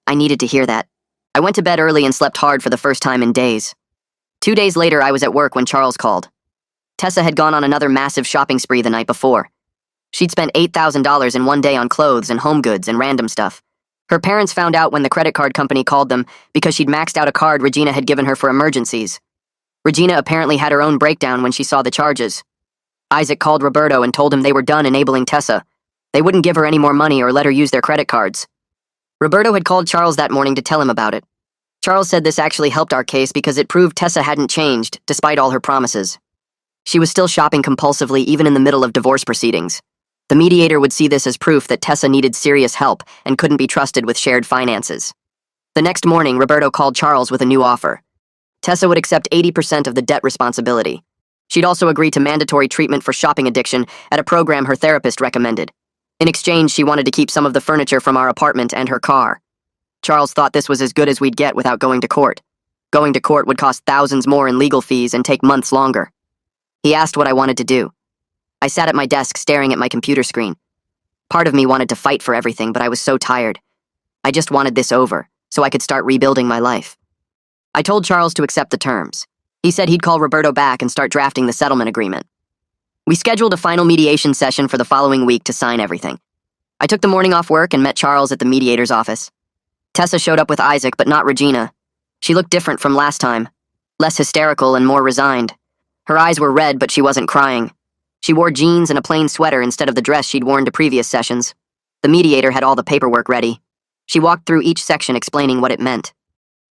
I needed to hear that. I went to bed early and slept hard for the first time in days. 2 days later, I was at work when Charles called. Tessa had gone on another massive shopping spree the night before. She'd spent $8,000 in one day on clothes and home goods and random stuff. Her parents found out when the credit card company called them because she'd maxed out a card Regina had given her for emergencies. Regina apparently had her own breakdown when she saw the charges. Isaac called Roberto and told him they were done enabling Tessa. They wouldn't give her any more money or let her use their credit cards. Roberto had called Charles that morning to tell him about it. Charles said this actually helped our case because it proved Tessa hadn't changed, despite all her promises. She was still shopping compulsively even in the middle of divorce proceedings. The mediator would see this as proof that Tessa needed serious help and couldn't be trusted with shared finances. The next morning, Roberto called Charles with a new offer. Tessa would accept 80% of the debt responsibility. She'd also agree to mandatory treatment for shopping addiction at a program her therapist recommended. In exchange, she wanted to keep some of the furniture from our apartment and her car. Charles thought this was as good as we'd get without going to court. Going to court would cost thousands more in legal fees and take months longer. He asked what I wanted to do. I sat at my desk staring at my computer screen. Part of me wanted to fight for everything, but I was so tired. I just wanted this over, so I could start rebuilding my life. I told Charles to accept the terms. He said he'd call Roberto back and start drafting the settlement agreement. We scheduled a final mediation session for the following week to sign everything. I took the morning off work and met Charles at the mediator's office. Tessa showed up with Isaac, but not Regina. She looked different from last time, less hysterical and more resigned. Her eyes were red, but she wasn't crying. She wore jeans and a plain sweater instead of the dress she'd worn to previous sessions. The mediator had all the paperwork ready. She walked through each section explaining what it meant.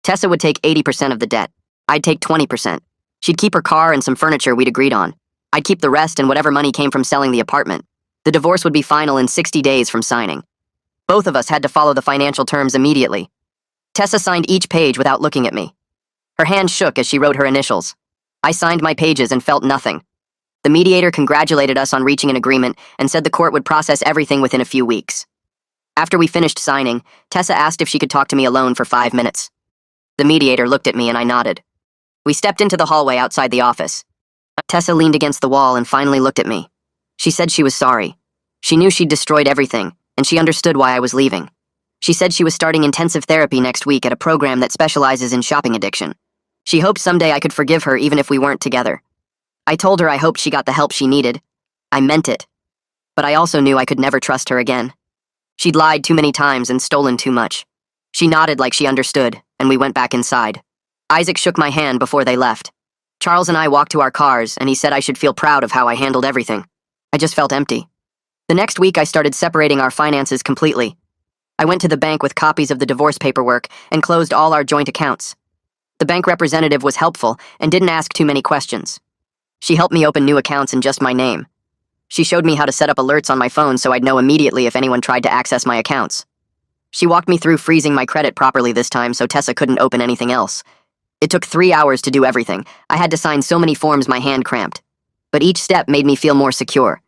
Tessa would take 80% of the debt. I'd take 20%. She'd keep her car and some furniture we'd agreed on. I'd keep the rest and whatever money came from selling the apartment. The divorce would be final in 60 days from signing. Both of us had to follow the financial terms immediately. Tessa signed each page without looking at me. Her hand shook as she wrote her initials. I signed my pages and felt nothing. The mediator congratulated us on reaching an agreement and said the court would process everything within a few weeks. After we finished signing, Tessa asked if she could talk to me alone for 5 minutes. The mediator looked at me and I nodded. We stepped into the hallway outside the office. Tessa leaned against the wall and finally looked at me. She said she was sorry. She knew she'd destroyed everything, and she understood why I was leaving. She said she was starting intensive therapy next week at a program that specializes in shopping addiction. She hoped someday I could forgive her even if we weren't together. I told her I hoped she got the help she needed. I meant it. But I also knew I could never trust her again. She'd lied too many times and stolen too much. She nodded like she understood, and we went back inside. Isaac shook my hand before they left. Charles and I walked to our cars, and he said I should feel proud of how I handled everything. I just felt empty. The next week, I started separating our finances completely. I went to the bank with copies of the divorce paperwork and closed all our joint accounts. The bank representative was helpful and didn't ask too many questions. She helped me open new accounts in just my name. She showed me how to set up alerts on my phone so I'd know immediately if anyone tried to access my accounts. She walked me through freezing my credit properly this time so Tessa couldn't open anything else. It took 3 hours to do everything. I had to sign so many forms my hand cramped. But each step made me feel more secure.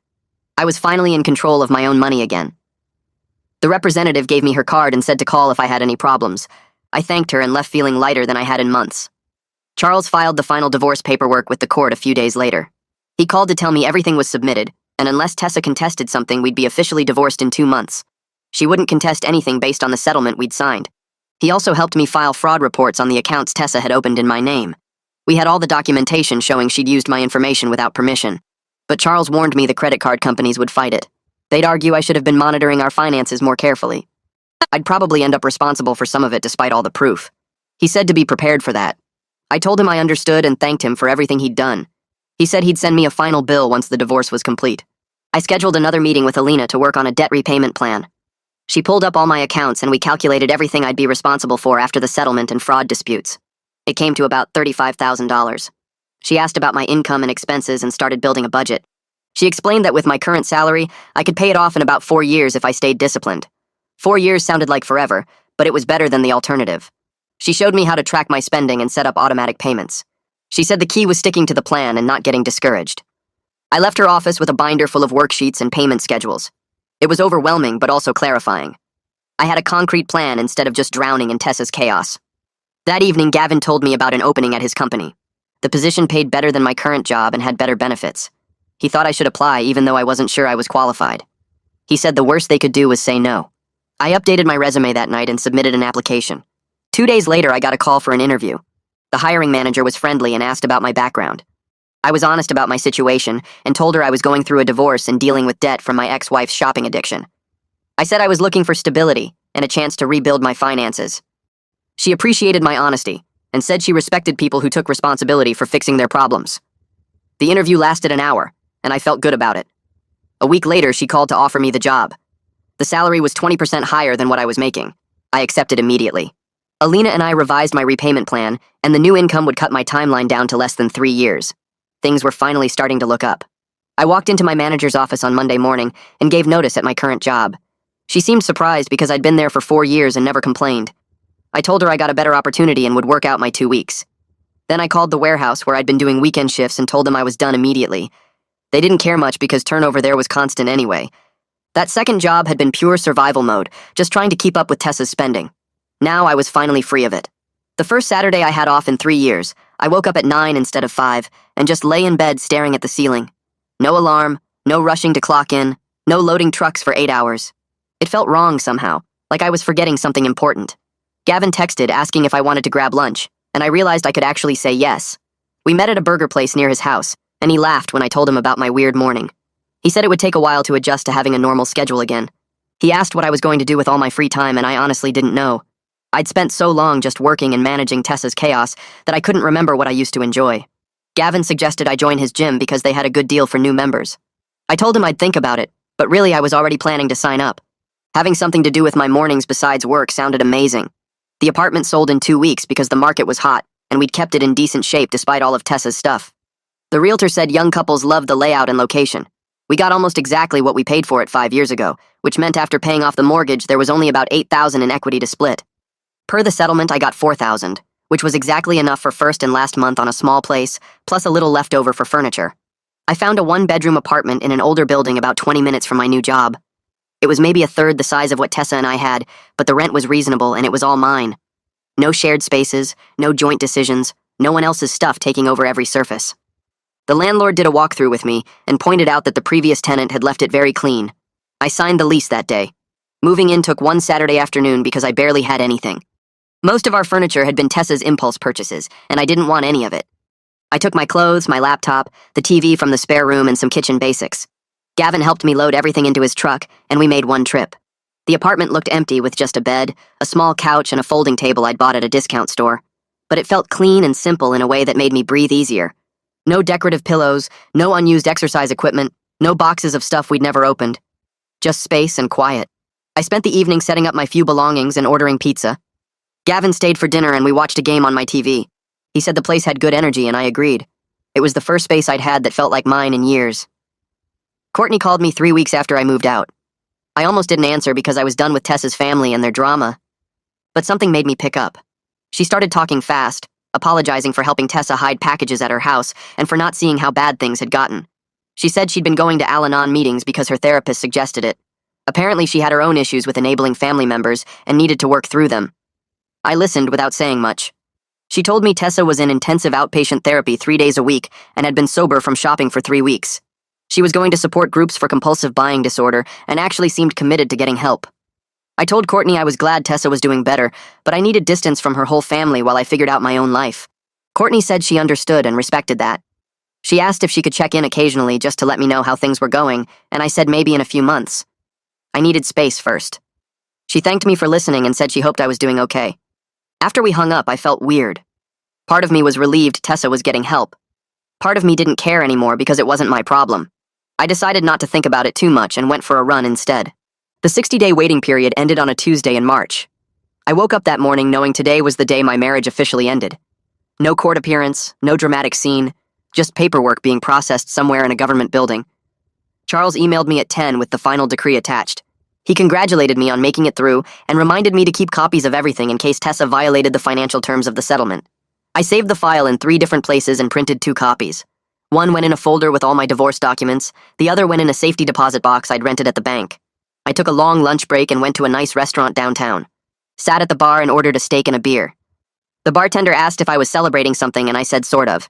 I was finally in control of my own money again. The representative gave me her card and said to call if I had any problems. I thanked her and left feeling lighter than I had in months. Charles filed the final divorce paperwork with the court a few days later. He called to tell me everything was submitted, and unless Tessa contested something, we'd be officially divorced in 2 months. She wouldn't contest anything based on the settlement we'd signed. He also helped me file fraud reports on the accounts Tessa had opened in my name. We had all the documentation showing she'd used my information without permission. But Charles warned me the credit card companies would fight it. They'd argue I should have been monitoring our finances more carefully. I'd probably end up responsible for some of it despite all the proof. He said to be prepared for that. I told him I understood and thanked him for everything he'd done. He said he'd send me a final bill once the divorce was complete. I scheduled another meeting with Alina to work on a debt repayment plan. She pulled up all my accounts and we calculated everything I'd be responsible for after the settlement and fraud disputes. It came to about $35,000. She asked about my income and expenses and started building a budget. She explained that with my current salary, I could pay it off in about 4 years if I stayed disciplined. 4 years sounded like forever, but it was better than the alternative. She showed me how to track my spending and set up automatic payments. She said the key was sticking to the plan and not getting discouraged. I left her office with a binder full of worksheets and payment schedules. It was overwhelming, but also clarifying. I had a concrete plan instead of just drowning in Tessa's chaos. That evening, Gavin told me about an opening at his company. The position paid better than my current job and had better benefits. He thought I should apply even though I wasn't sure I was qualified. He said the worst they could do was say no. I updated my resume that night and submitted an application. 2 days later, I got a call for an interview. The hiring manager was friendly and asked about my background. I was honest about my situation and told her I was going through a divorce and dealing with debt from my ex-wife's shopping addiction. I said I was looking for stability and a chance to rebuild my finances. She appreciated my honesty and said she respected people who took responsibility for fixing their problems. The interview lasted an hour, and I felt good about it. A week later, she called to offer me the job. The salary was 20% higher than what I was making. I accepted immediately. Alina and I revised my repayment plan, and the new income would cut my timeline down to less than 3 years. Things were finally starting to look up. I walked into my manager's office on Monday morning and gave notice at my current job. She seemed surprised because I'd been there for 4 years and never complained. I told her I got a better opportunity and would work out my 2 weeks. Then I called the warehouse where I'd been doing weekend shifts and told them I was done immediately. They didn't care much because turnover there was constant anyway. That second job had been pure survival mode, just trying to keep up with Tessa's spending. Now I was finally free of it. The first Saturday I had off in 3 years, I woke up at 9 instead of 5 and just lay in bed staring at the ceiling. No alarm, no rushing to clock in, no loading trucks for 8 hours. It felt wrong somehow, like I was forgetting something important. Gavin texted asking if I wanted to grab lunch, and I realized I could actually say yes. We met at a burger place near his house, and he laughed when I told him about my weird morning. He said it would take a while to adjust to having a normal schedule again. He asked what I was going to do with all my free time, and I honestly didn't know. I'd spent so long just working and managing Tessa's chaos that I couldn't remember what I used to enjoy. Gavin suggested I join his gym because they had a good deal for new members. I told him I'd think about it, but really I was already planning to sign up. Having something to do with my mornings besides work sounded amazing. The apartment sold in 2 weeks because the market was hot, and we'd kept it in decent shape despite all of Tessa's stuff. The realtor said young couples loved the layout and location. We got almost exactly what we paid for it 5 years ago, which meant after paying off the mortgage there was only about $8,000 in equity to split. Per the settlement, I got $4,000, which was exactly enough for first and last month on a small place, plus a little left over for furniture. I found a 1-bedroom apartment in an older building about 20 minutes from my new job. It was maybe a third the size of what Tessa and I had, but the rent was reasonable and it was all mine. No shared spaces, no joint decisions, no one else's stuff taking over every surface. The landlord did a walkthrough with me and pointed out that the previous tenant had left it very clean. I signed the lease that day. Moving in took one Saturday afternoon because I barely had anything. Most of our furniture had been Tessa's impulse purchases, and I didn't want any of it. I took my clothes, my laptop, the TV from the spare room, and some kitchen basics. Gavin helped me load everything into his truck, and we made one trip. The apartment looked empty with just a bed, a small couch, and a folding table I'd bought at a discount store. But it felt clean and simple in a way that made me breathe easier. No decorative pillows, no unused exercise equipment, no boxes of stuff we'd never opened. Just space and quiet. I spent the evening setting up my few belongings and ordering pizza. Gavin stayed for dinner and we watched a game on my TV. He said the place had good energy and I agreed. It was the first space I'd had that felt like mine in years. Courtney called me 3 weeks after I moved out. I almost didn't answer because I was done with Tessa's family and their drama. But something made me pick up. She started talking fast, apologizing for helping Tessa hide packages at her house and for not seeing how bad things had gotten. She said she'd been going to Al-Anon meetings because her therapist suggested it. Apparently she had her own issues with enabling family members and needed to work through them. I listened without saying much. She told me Tessa was in intensive outpatient therapy 3 days a week and had been sober from shopping for 3 weeks. She was going to support groups for compulsive buying disorder and actually seemed committed to getting help. I told Courtney I was glad Tessa was doing better, but I needed distance from her whole family while I figured out my own life. Courtney said she understood and respected that. She asked if she could check in occasionally just to let me know how things were going, and I said maybe in a few months. I needed space first. She thanked me for listening and said she hoped I was doing okay. After we hung up, I felt weird. Part of me was relieved Tessa was getting help. Part of me didn't care anymore because it wasn't my problem. I decided not to think about it too much and went for a run instead. The 60-day waiting period ended on a Tuesday in March. I woke up that morning knowing today was the day my marriage officially ended. No court appearance, no dramatic scene, just paperwork being processed somewhere in a government building. Charles emailed me at 10 with the final decree attached. He congratulated me on making it through and reminded me to keep copies of everything in case Tessa violated the financial terms of the settlement. I saved the file in 3 different places and printed 2 copies. One went in a folder with all my divorce documents, the other went in a safety deposit box I'd rented at the bank. I took a long lunch break and went to a nice restaurant downtown. Sat at the bar and ordered a steak and a beer. The bartender asked if I was celebrating something and I said sort of.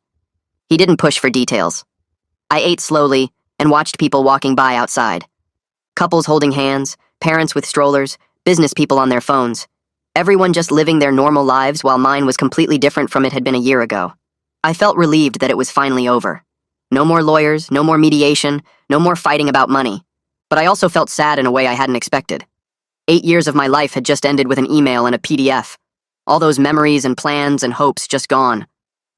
He didn't push for details. I ate slowly and watched people walking by outside. Couples holding hands, parents with strollers, business people on their phones. Everyone just living their normal lives while mine was completely different from it had been a year ago. I felt relieved that it was finally over. No more lawyers, no more mediation, no more fighting about money. But I also felt sad in a way I hadn't expected. 8 years of my life had just ended with an email and a PDF. All those memories and plans and hopes just gone.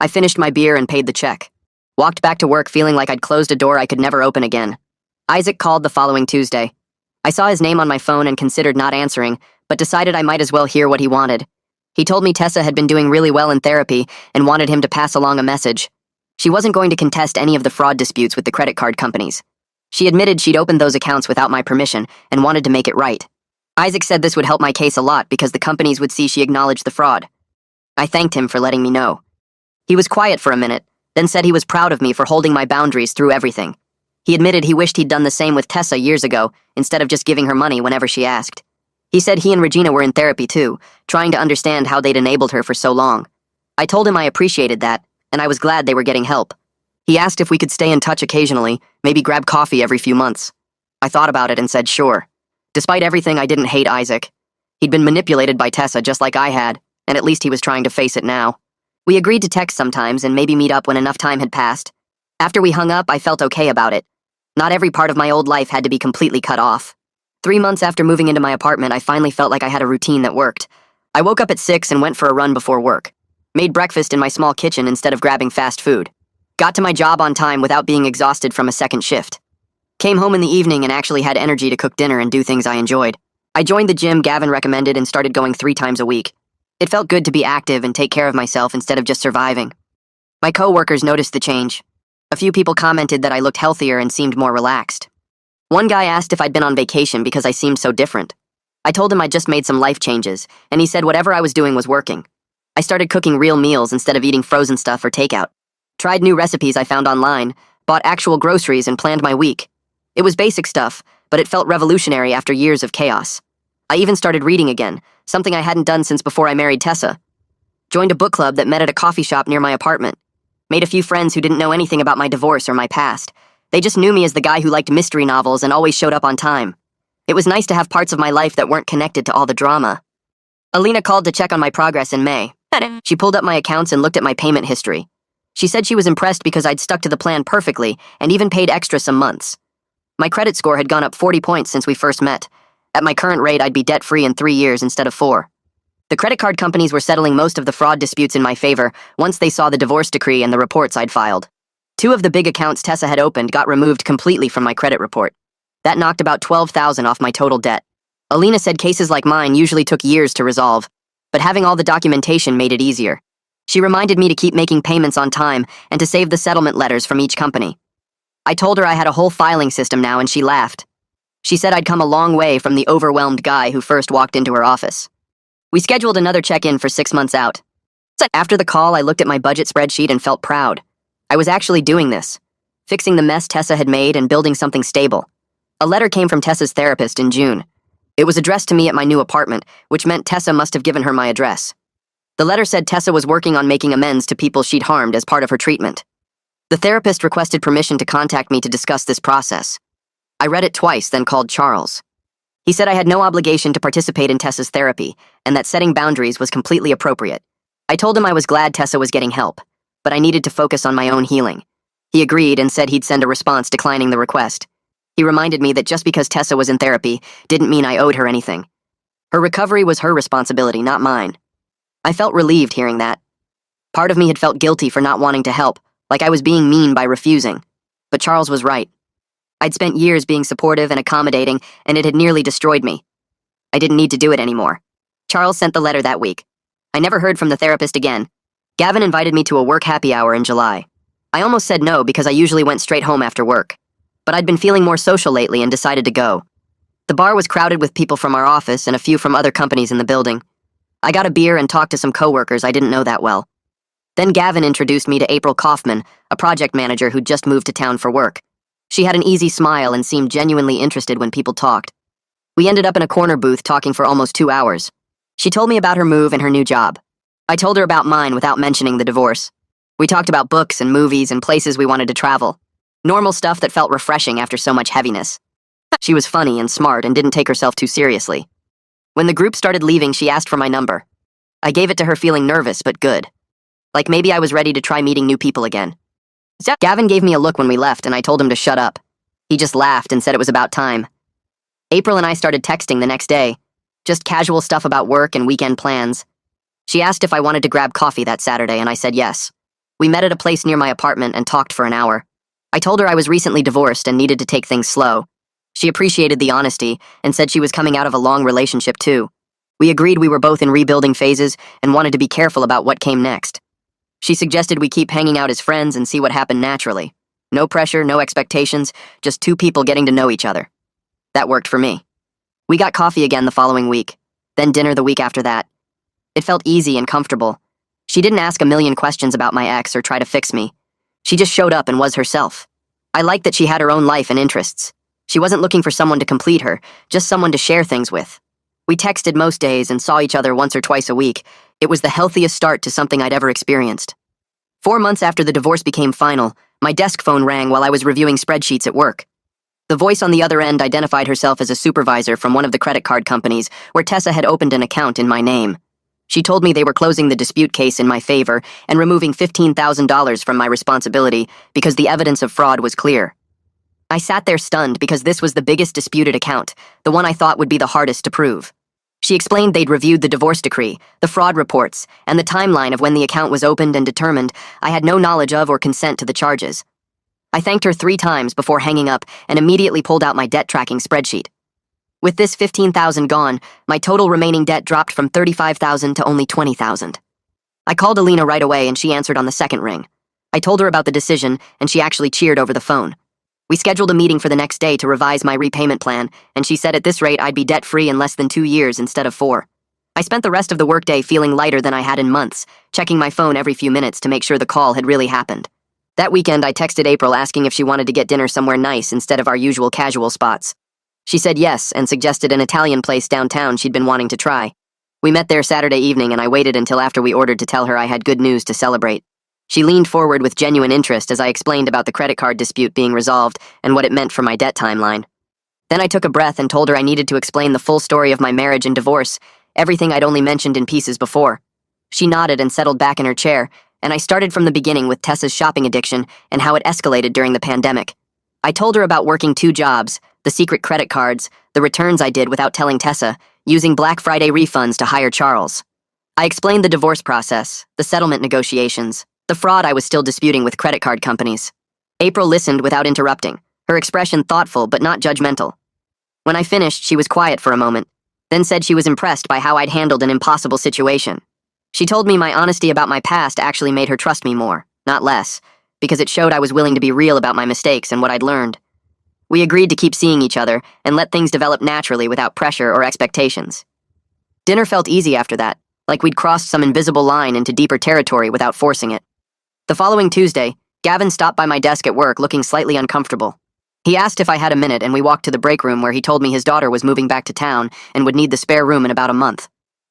I finished my beer and paid the check. Walked back to work feeling like I'd closed a door I could never open again. Isaac called the following Tuesday. I saw his name on my phone and considered not answering, but decided I might as well hear what he wanted. He told me Tessa had been doing really well in therapy and wanted him to pass along a message. She wasn't going to contest any of the fraud disputes with the credit card companies. She admitted she'd opened those accounts without my permission and wanted to make it right. Isaac said this would help my case a lot because the companies would see she acknowledged the fraud. I thanked him for letting me know. He was quiet for a minute, then said he was proud of me for holding my boundaries through everything. He admitted he wished he'd done the same with Tessa years ago, instead of just giving her money whenever she asked. He said he and Regina were in therapy too, trying to understand how they'd enabled her for so long. I told him I appreciated that, and I was glad they were getting help. He asked if we could stay in touch occasionally, maybe grab coffee every few months. I thought about it and said sure. Despite everything, I didn't hate Isaac. He'd been manipulated by Tessa just like I had, and at least he was trying to face it now. We agreed to text sometimes and maybe meet up when enough time had passed. After we hung up, I felt okay about it. Not every part of my old life had to be completely cut off. 3 months after moving into my apartment, I finally felt like I had a routine that worked. I woke up at 6 and went for a run before work. Made breakfast in my small kitchen instead of grabbing fast food. Got to my job on time without being exhausted from a second shift. Came home in the evening and actually had energy to cook dinner and do things I enjoyed. I joined the gym Gavin recommended and started going 3 times a week. It felt good to be active and take care of myself instead of just surviving. My coworkers noticed the change. A few people commented that I looked healthier and seemed more relaxed. One guy asked if I'd been on vacation because I seemed so different. I told him I'd just made some life changes, and he said whatever I was doing was working. I started cooking real meals instead of eating frozen stuff or takeout. Tried new recipes I found online, bought actual groceries and planned my week. It was basic stuff, but it felt revolutionary after years of chaos. I even started reading again, something I hadn't done since before I married Tessa. Joined a book club that met at a coffee shop near my apartment. Made a few friends who didn't know anything about my divorce or my past. They just knew me as the guy who liked mystery novels and always showed up on time. It was nice to have parts of my life that weren't connected to all the drama. Alina called to check on my progress in May. She pulled up my accounts and looked at my payment history. She said she was impressed because I'd stuck to the plan perfectly and even paid extra some months. My credit score had gone up 40 points since we first met. At my current rate, I'd be debt-free in 3 years instead of 4. The credit card companies were settling most of the fraud disputes in my favor once they saw the divorce decree and the reports I'd filed. 2 of the big accounts Tessa had opened got removed completely from my credit report. That knocked about $12,000 off my total debt. Alina said cases like mine usually took years to resolve, but having all the documentation made it easier. She reminded me to keep making payments on time and to save the settlement letters from each company. I told her I had a whole filing system now, and she laughed. She said I'd come a long way from the overwhelmed guy who first walked into her office. We scheduled another check-in for 6 months out. After the call, I looked at my budget spreadsheet and felt proud. I was actually doing this, fixing the mess Tessa had made and building something stable. A letter came from Tessa's therapist in June. It was addressed to me at my new apartment, which meant Tessa must have given her my address. The letter said Tessa was working on making amends to people she'd harmed as part of her treatment. The therapist requested permission to contact me to discuss this process. I read it twice, then called Charles. He said I had no obligation to participate in Tessa's therapy, and that setting boundaries was completely appropriate. I told him I was glad Tessa was getting help, but I needed to focus on my own healing. He agreed and said he'd send a response declining the request. He reminded me that just because Tessa was in therapy didn't mean I owed her anything. Her recovery was her responsibility, not mine. I felt relieved hearing that. Part of me had felt guilty for not wanting to help, like I was being mean by refusing. But Charles was right. I'd spent years being supportive and accommodating, and it had nearly destroyed me. I didn't need to do it anymore. Charles sent the letter that week. I never heard from the therapist again. Gavin invited me to a work happy hour in July. I almost said no because I usually went straight home after work. But I'd been feeling more social lately and decided to go. The bar was crowded with people from our office and a few from other companies in the building. I got a beer and talked to some coworkers I didn't know that well. Then Gavin introduced me to April Kaufman, a project manager who'd just moved to town for work. She had an easy smile and seemed genuinely interested when people talked. We ended up in a corner booth talking for almost 2 hours. She told me about her move and her new job. I told her about mine without mentioning the divorce. We talked about books and movies and places we wanted to travel. Normal stuff that felt refreshing after so much heaviness. She was funny and smart and didn't take herself too seriously. When the group started leaving, she asked for my number. I gave it to her feeling nervous but good. Like maybe I was ready to try meeting new people again. Gavin gave me a look when we left and I told him to shut up. He just laughed and said it was about time. April and I started texting the next day. Just casual stuff about work and weekend plans. She asked if I wanted to grab coffee that Saturday and I said yes. We met at a place near my apartment and talked for an hour. I told her I was recently divorced and needed to take things slow. She appreciated the honesty and said she was coming out of a long relationship too. We agreed we were both in rebuilding phases and wanted to be careful about what came next. She suggested we keep hanging out as friends and see what happened naturally. No pressure, no expectations, just two people getting to know each other. That worked for me. We got coffee again the following week, then dinner the week after that. It felt easy and comfortable. She didn't ask a million questions about my ex or try to fix me. She just showed up and was herself. I liked that she had her own life and interests. She wasn't looking for someone to complete her, just someone to share things with. We texted most days and saw each other once or twice a week. It was the healthiest start to something I'd ever experienced. 4 months after the divorce became final, my desk phone rang while I was reviewing spreadsheets at work. The voice on the other end identified herself as a supervisor from one of the credit card companies where Tessa had opened an account in my name. She told me they were closing the dispute case in my favor and removing $15,000 from my responsibility because the evidence of fraud was clear. I sat there stunned because this was the biggest disputed account, the one I thought would be the hardest to prove. She explained they'd reviewed the divorce decree, the fraud reports, and the timeline of when the account was opened and determined I had no knowledge of or consent to the charges. I thanked her 3 times before hanging up and immediately pulled out my debt tracking spreadsheet. With this $15,000 gone, my total remaining debt dropped from $35,000 to only $20,000. I called Alina right away and she answered on the second ring. I told her about the decision and she actually cheered over the phone. We scheduled a meeting for the next day to revise my repayment plan, and she said at this rate I'd be debt-free in less than 2 years instead of 4. I spent the rest of the workday feeling lighter than I had in months, checking my phone every few minutes to make sure the call had really happened. That weekend, I texted April asking if she wanted to get dinner somewhere nice instead of our usual casual spots. She said yes and suggested an Italian place downtown she'd been wanting to try. We met there Saturday evening and I waited until after we ordered to tell her I had good news to celebrate. She leaned forward with genuine interest as I explained about the credit card dispute being resolved and what it meant for my debt timeline. Then I took a breath and told her I needed to explain the full story of my marriage and divorce, everything I'd only mentioned in pieces before. She nodded and settled back in her chair, and I started from the beginning with Tessa's shopping addiction and how it escalated during the pandemic. I told her about working 2 jobs, the secret credit cards, the returns I did without telling Tessa, using Black Friday refunds to hire Charles. I explained the divorce process, the settlement negotiations, the fraud I was still disputing with credit card companies. April listened without interrupting, her expression thoughtful but not judgmental. When I finished, she was quiet for a moment, then said she was impressed by how I'd handled an impossible situation. She told me my honesty about my past actually made her trust me more, not less, because it showed I was willing to be real about my mistakes and what I'd learned. We agreed to keep seeing each other and let things develop naturally without pressure or expectations. Dinner felt easy after that, like we'd crossed some invisible line into deeper territory without forcing it. The following Tuesday, Gavin stopped by my desk at work looking slightly uncomfortable. He asked if I had a minute, and we walked to the break room where he told me his daughter was moving back to town and would need the spare room in about a month.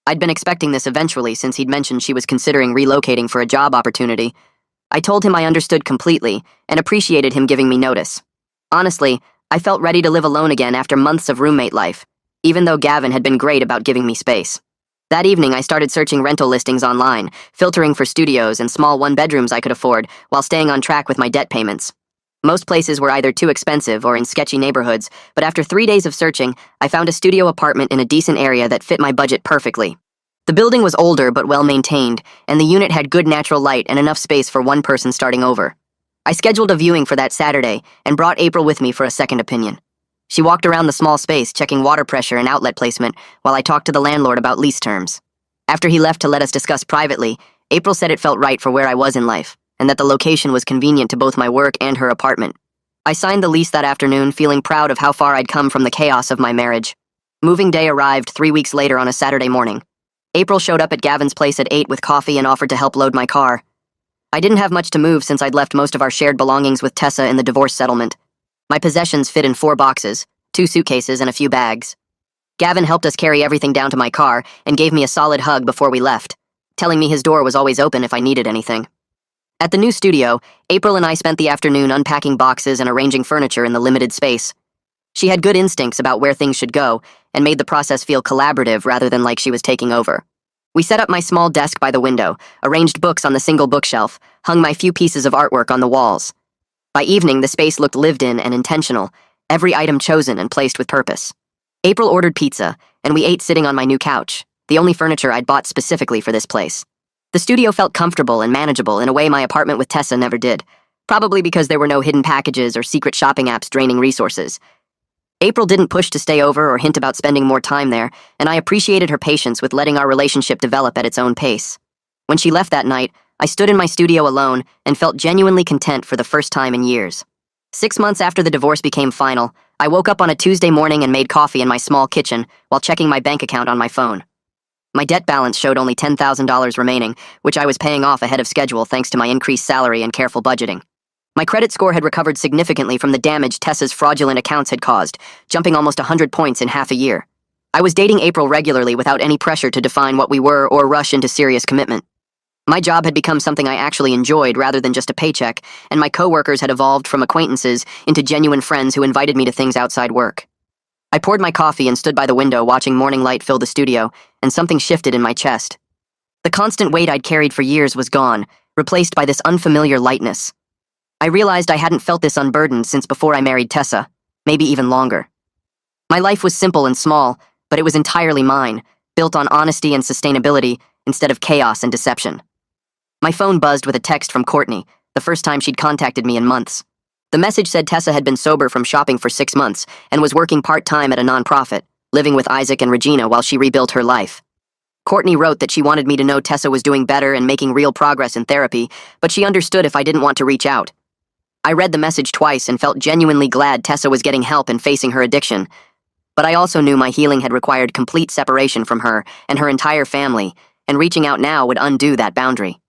I'd been expecting this eventually since he'd mentioned she was considering relocating for a job opportunity. I told him I understood completely and appreciated him giving me notice. Honestly, I felt ready to live alone again after months of roommate life, even though Gavin had been great about giving me space. That evening, I started searching rental listings online, filtering for studios and small one-bedrooms I could afford while staying on track with my debt payments. Most places were either too expensive or in sketchy neighborhoods, but after 3 days of searching, I found a studio apartment in a decent area that fit my budget perfectly. The building was older but well-maintained, and the unit had good natural light and enough space for one person starting over. I scheduled a viewing for that Saturday and brought April with me for a second opinion. She walked around the small space, checking water pressure and outlet placement, while I talked to the landlord about lease terms. After he left to let us discuss privately, April said it felt right for where I was in life, and that the location was convenient to both my work and her apartment. I signed the lease that afternoon, feeling proud of how far I'd come from the chaos of my marriage. Moving day arrived 3 weeks later on a Saturday morning. April showed up at Gavin's place at 8 with coffee and offered to help load my car. I didn't have much to move since I'd left most of our shared belongings with Tessa in the divorce settlement. My possessions fit in 4 boxes, 2 suitcases, and a few bags. Gavin helped us carry everything down to my car and gave me a solid hug before we left, telling me his door was always open if I needed anything. At the new studio, April and I spent the afternoon unpacking boxes and arranging furniture in the limited space. She had good instincts about where things should go and made the process feel collaborative rather than like she was taking over. We set up my small desk by the window, arranged books on the single bookshelf, hung my few pieces of artwork on the walls. By evening, the space looked lived in and intentional, every item chosen and placed with purpose. April ordered pizza, and we ate sitting on my new couch, the only furniture I'd bought specifically for this place. The studio felt comfortable and manageable in a way my apartment with Tessa never did, probably because there were no hidden packages or secret shopping apps draining resources. April didn't push to stay over or hint about spending more time there, and I appreciated her patience with letting our relationship develop at its own pace. When she left that night, I stood in my studio alone and felt genuinely content for the first time in years. 6 months after the divorce became final, I woke up on a Tuesday morning and made coffee in my small kitchen while checking my bank account on my phone. My debt balance showed only $10,000 remaining, which I was paying off ahead of schedule thanks to my increased salary and careful budgeting. My credit score had recovered significantly from the damage Tessa's fraudulent accounts had caused, jumping almost 100 points in half a year. I was dating April regularly without any pressure to define what we were or rush into serious commitment. My job had become something I actually enjoyed rather than just a paycheck, and my coworkers had evolved from acquaintances into genuine friends who invited me to things outside work. I poured my coffee and stood by the window watching morning light fill the studio, and something shifted in my chest. The constant weight I'd carried for years was gone, replaced by this unfamiliar lightness. I realized I hadn't felt this unburdened since before I married Tessa, maybe even longer. My life was simple and small, but it was entirely mine, built on honesty and sustainability instead of chaos and deception. My phone buzzed with a text from Courtney, the first time she'd contacted me in months. The message said Tessa had been sober from shopping for 6 months and was working part-time at a nonprofit, living with Isaac and Regina while she rebuilt her life. Courtney wrote that she wanted me to know Tessa was doing better and making real progress in therapy, but she understood if I didn't want to reach out. I read the message twice and felt genuinely glad Tessa was getting help and facing her addiction. But I also knew my healing had required complete separation from her and her entire family, and reaching out now would undo that boundary.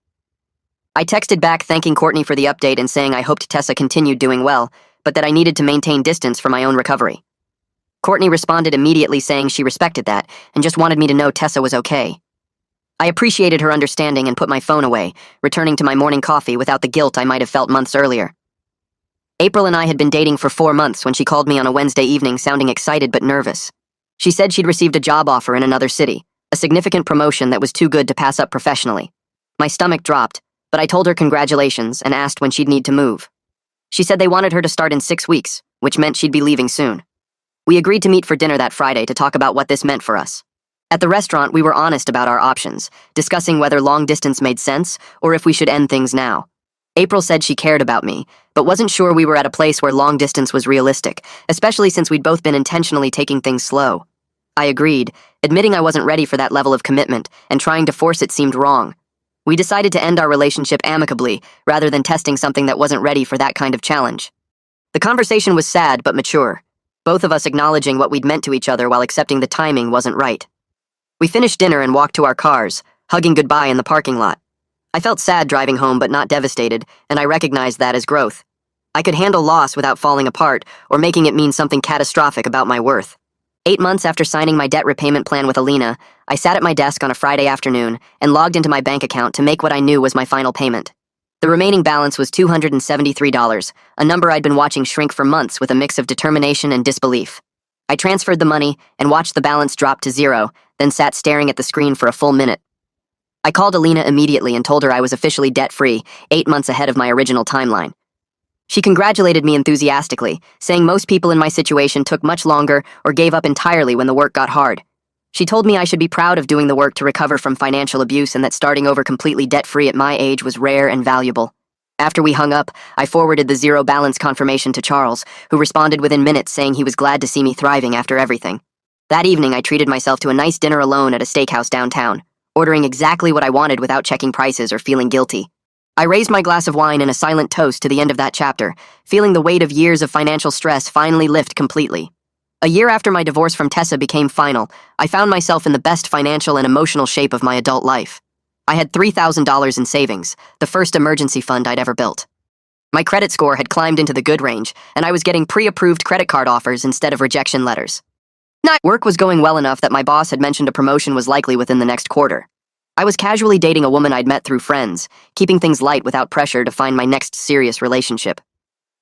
I texted back thanking Courtney for the update and saying I hoped Tessa continued doing well, but that I needed to maintain distance for my own recovery. Courtney responded immediately saying she respected that and just wanted me to know Tessa was okay. I appreciated her understanding and put my phone away, returning to my morning coffee without the guilt I might have felt months earlier. April and I had been dating for 4 months when she called me on a Wednesday evening sounding excited but nervous. She said she'd received a job offer in another city, a significant promotion that was too good to pass up professionally. My stomach dropped, but I told her congratulations and asked when she'd need to move. She said they wanted her to start in 6 weeks, which meant she'd be leaving soon. We agreed to meet for dinner that Friday to talk about what this meant for us. At the restaurant, we were honest about our options, discussing whether long distance made sense or if we should end things now. April said she cared about me, but wasn't sure we were at a place where long distance was realistic, especially since we'd both been intentionally taking things slow. I agreed, admitting I wasn't ready for that level of commitment, and trying to force it seemed wrong. We decided to end our relationship amicably, rather than testing something that wasn't ready for that kind of challenge. The conversation was sad but mature, both of us acknowledging what we'd meant to each other while accepting the timing wasn't right. We finished dinner and walked to our cars, hugging goodbye in the parking lot. I felt sad driving home but not devastated, and I recognized that as growth. I could handle loss without falling apart or making it mean something catastrophic about my worth. 8 months after signing my debt repayment plan with Alina, I sat at my desk on a Friday afternoon and logged into my bank account to make what I knew was my final payment. The remaining balance was $273, a number I'd been watching shrink for months with a mix of determination and disbelief. I transferred the money and watched the balance drop to zero, then sat staring at the screen for a full minute. I called Alina immediately and told her I was officially debt-free, 8 months ahead of my original timeline. She congratulated me enthusiastically, saying most people in my situation took much longer or gave up entirely when the work got hard. She told me I should be proud of doing the work to recover from financial abuse and that starting over completely debt-free at my age was rare and valuable. After we hung up, I forwarded the zero balance confirmation to Charles, who responded within minutes saying he was glad to see me thriving after everything. That evening, I treated myself to a nice dinner alone at a steakhouse downtown, ordering exactly what I wanted without checking prices or feeling guilty. I raised my glass of wine in a silent toast to the end of that chapter, feeling the weight of years of financial stress finally lift completely. A year after my divorce from Tessa became final, I found myself in the best financial and emotional shape of my adult life. I had $3,000 in savings, the first emergency fund I'd ever built. My credit score had climbed into the good range, and I was getting pre-approved credit card offers instead of rejection letters. Work was going well enough that my boss had mentioned a promotion was likely within the next quarter. I was casually dating a woman I'd met through friends, keeping things light without pressure to find my next serious relationship.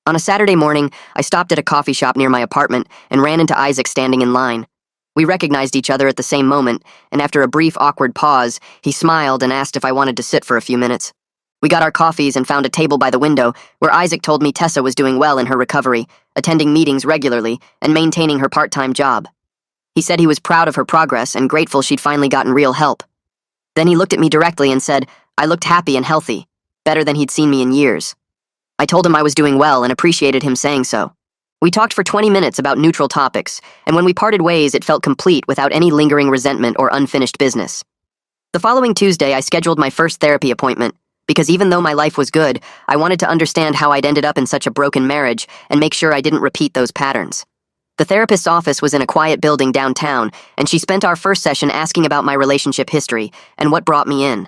On a Saturday morning, I stopped at a coffee shop near my apartment and ran into Isaac standing in line. We recognized each other at the same moment, and after a brief, awkward pause, he smiled and asked if I wanted to sit for a few minutes. We got our coffees and found a table by the window, where Isaac told me Tessa was doing well in her recovery, attending meetings regularly, and maintaining her part-time job. He said he was proud of her progress and grateful she'd finally gotten real help. Then he looked at me directly and said I looked happy and healthy, better than he'd seen me in years. I told him I was doing well and appreciated him saying so. We talked for 20 minutes about neutral topics, and when we parted ways, it felt complete without any lingering resentment or unfinished business. The following Tuesday, I scheduled my first therapy appointment, because even though my life was good, I wanted to understand how I'd ended up in such a broken marriage and make sure I didn't repeat those patterns. The therapist's office was in a quiet building downtown, and she spent our first session asking about my relationship history and what brought me in.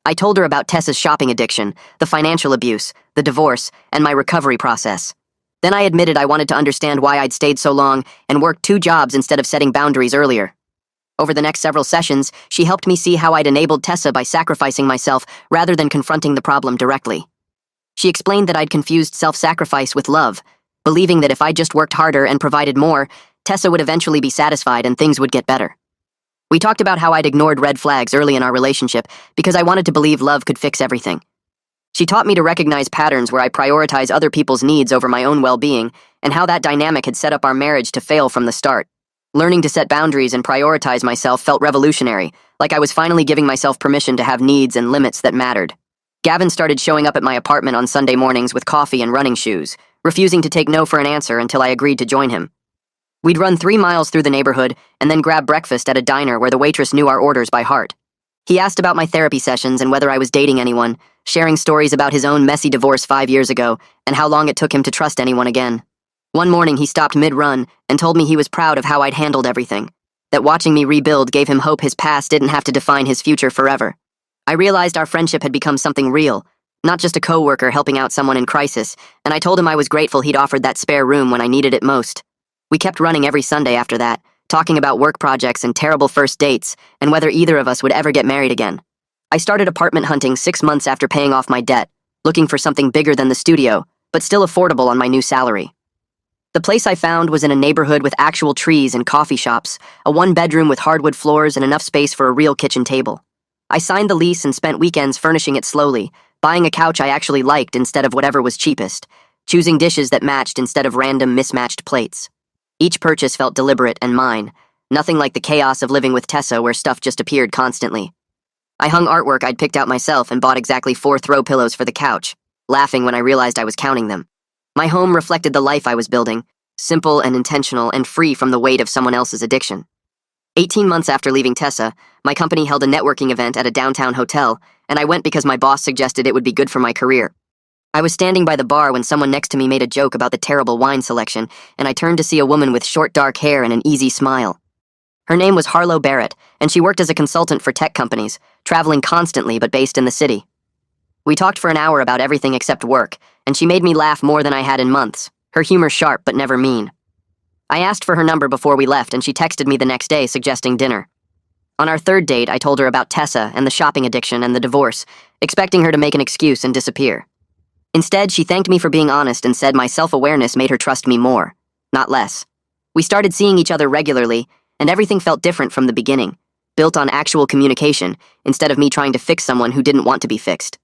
I told her about Tessa's shopping addiction, the financial abuse, the divorce, and my recovery process. Then I admitted I wanted to understand why I'd stayed so long and worked 2 jobs instead of setting boundaries earlier. Over the next several sessions, she helped me see how I'd enabled Tessa by sacrificing myself rather than confronting the problem directly. She explained that I'd confused self-sacrifice with love, believing that if I just worked harder and provided more, Tessa would eventually be satisfied and things would get better. We talked about how I'd ignored red flags early in our relationship because I wanted to believe love could fix everything. She taught me to recognize patterns where I prioritize other people's needs over my own well-being, and how that dynamic had set up our marriage to fail from the start. Learning to set boundaries and prioritize myself felt revolutionary, like I was finally giving myself permission to have needs and limits that mattered. Gavin started showing up at my apartment on Sunday mornings with coffee and running shoes, refusing to take no for an answer until I agreed to join him. We'd run 3 miles through the neighborhood and then grab breakfast at a diner where the waitress knew our orders by heart. He asked about my therapy sessions and whether I was dating anyone, sharing stories about his own messy divorce 5 years ago and how long it took him to trust anyone again. One morning he stopped mid-run and told me he was proud of how I'd handled everything, that watching me rebuild gave him hope his past didn't have to define his future forever. I realized our friendship had become something real, not just a coworker helping out someone in crisis, and I told him I was grateful he'd offered that spare room when I needed it most. We kept running every Sunday after that, talking about work projects and terrible first dates, and whether either of us would ever get married again. I started apartment hunting 6 months after paying off my debt, looking for something bigger than the studio, but still affordable on my new salary. The place I found was in a neighborhood with actual trees and coffee shops, a 1-bedroom with hardwood floors and enough space for a real kitchen table. I signed the lease and spent weekends furnishing it slowly, buying a couch I actually liked instead of whatever was cheapest, choosing dishes that matched instead of random mismatched plates. Each purchase felt deliberate and mine, nothing like the chaos of living with Tessa where stuff just appeared constantly. I hung artwork I'd picked out myself and bought exactly 4 throw pillows for the couch, laughing when I realized I was counting them. My home reflected the life I was building, simple and intentional and free from the weight of someone else's addiction. 18 months after leaving Tessa, my company held a networking event at a downtown hotel, and I went because my boss suggested it would be good for my career. I was standing by the bar when someone next to me made a joke about the terrible wine selection, and I turned to see a woman with short dark hair and an easy smile. Her name was Harlow Barrett, and she worked as a consultant for tech companies, traveling constantly but based in the city. We talked for an hour about everything except work, and she made me laugh more than I had in months, her humor sharp but never mean. I asked for her number before we left, and she texted me the next day suggesting dinner. On our third date, I told her about Tessa and the shopping addiction and the divorce, expecting her to make an excuse and disappear. Instead, she thanked me for being honest and said my self-awareness made her trust me more, not less. We started seeing each other regularly, and everything felt different from the beginning, built on actual communication, instead of me trying to fix someone who didn't want to be fixed.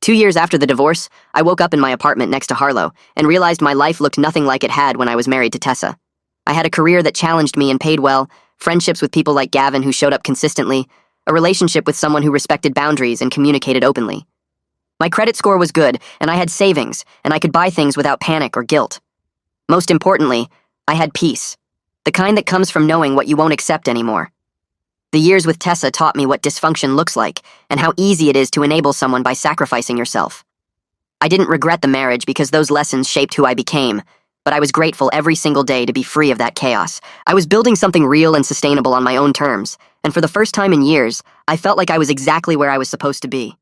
2 years after the divorce, I woke up in my apartment next to Harlow and realized my life looked nothing like it had when I was married to Tessa. I had a career that challenged me and paid well, friendships with people like Gavin who showed up consistently, a relationship with someone who respected boundaries and communicated openly. My credit score was good, and I had savings, and I could buy things without panic or guilt. Most importantly, I had peace, the kind that comes from knowing what you won't accept anymore. The years with Tessa taught me what dysfunction looks like and how easy it is to enable someone by sacrificing yourself. I didn't regret the marriage because those lessons shaped who I became, but I was grateful every single day to be free of that chaos. I was building something real and sustainable on my own terms, and for the first time in years, I felt like I was exactly where I was supposed to be.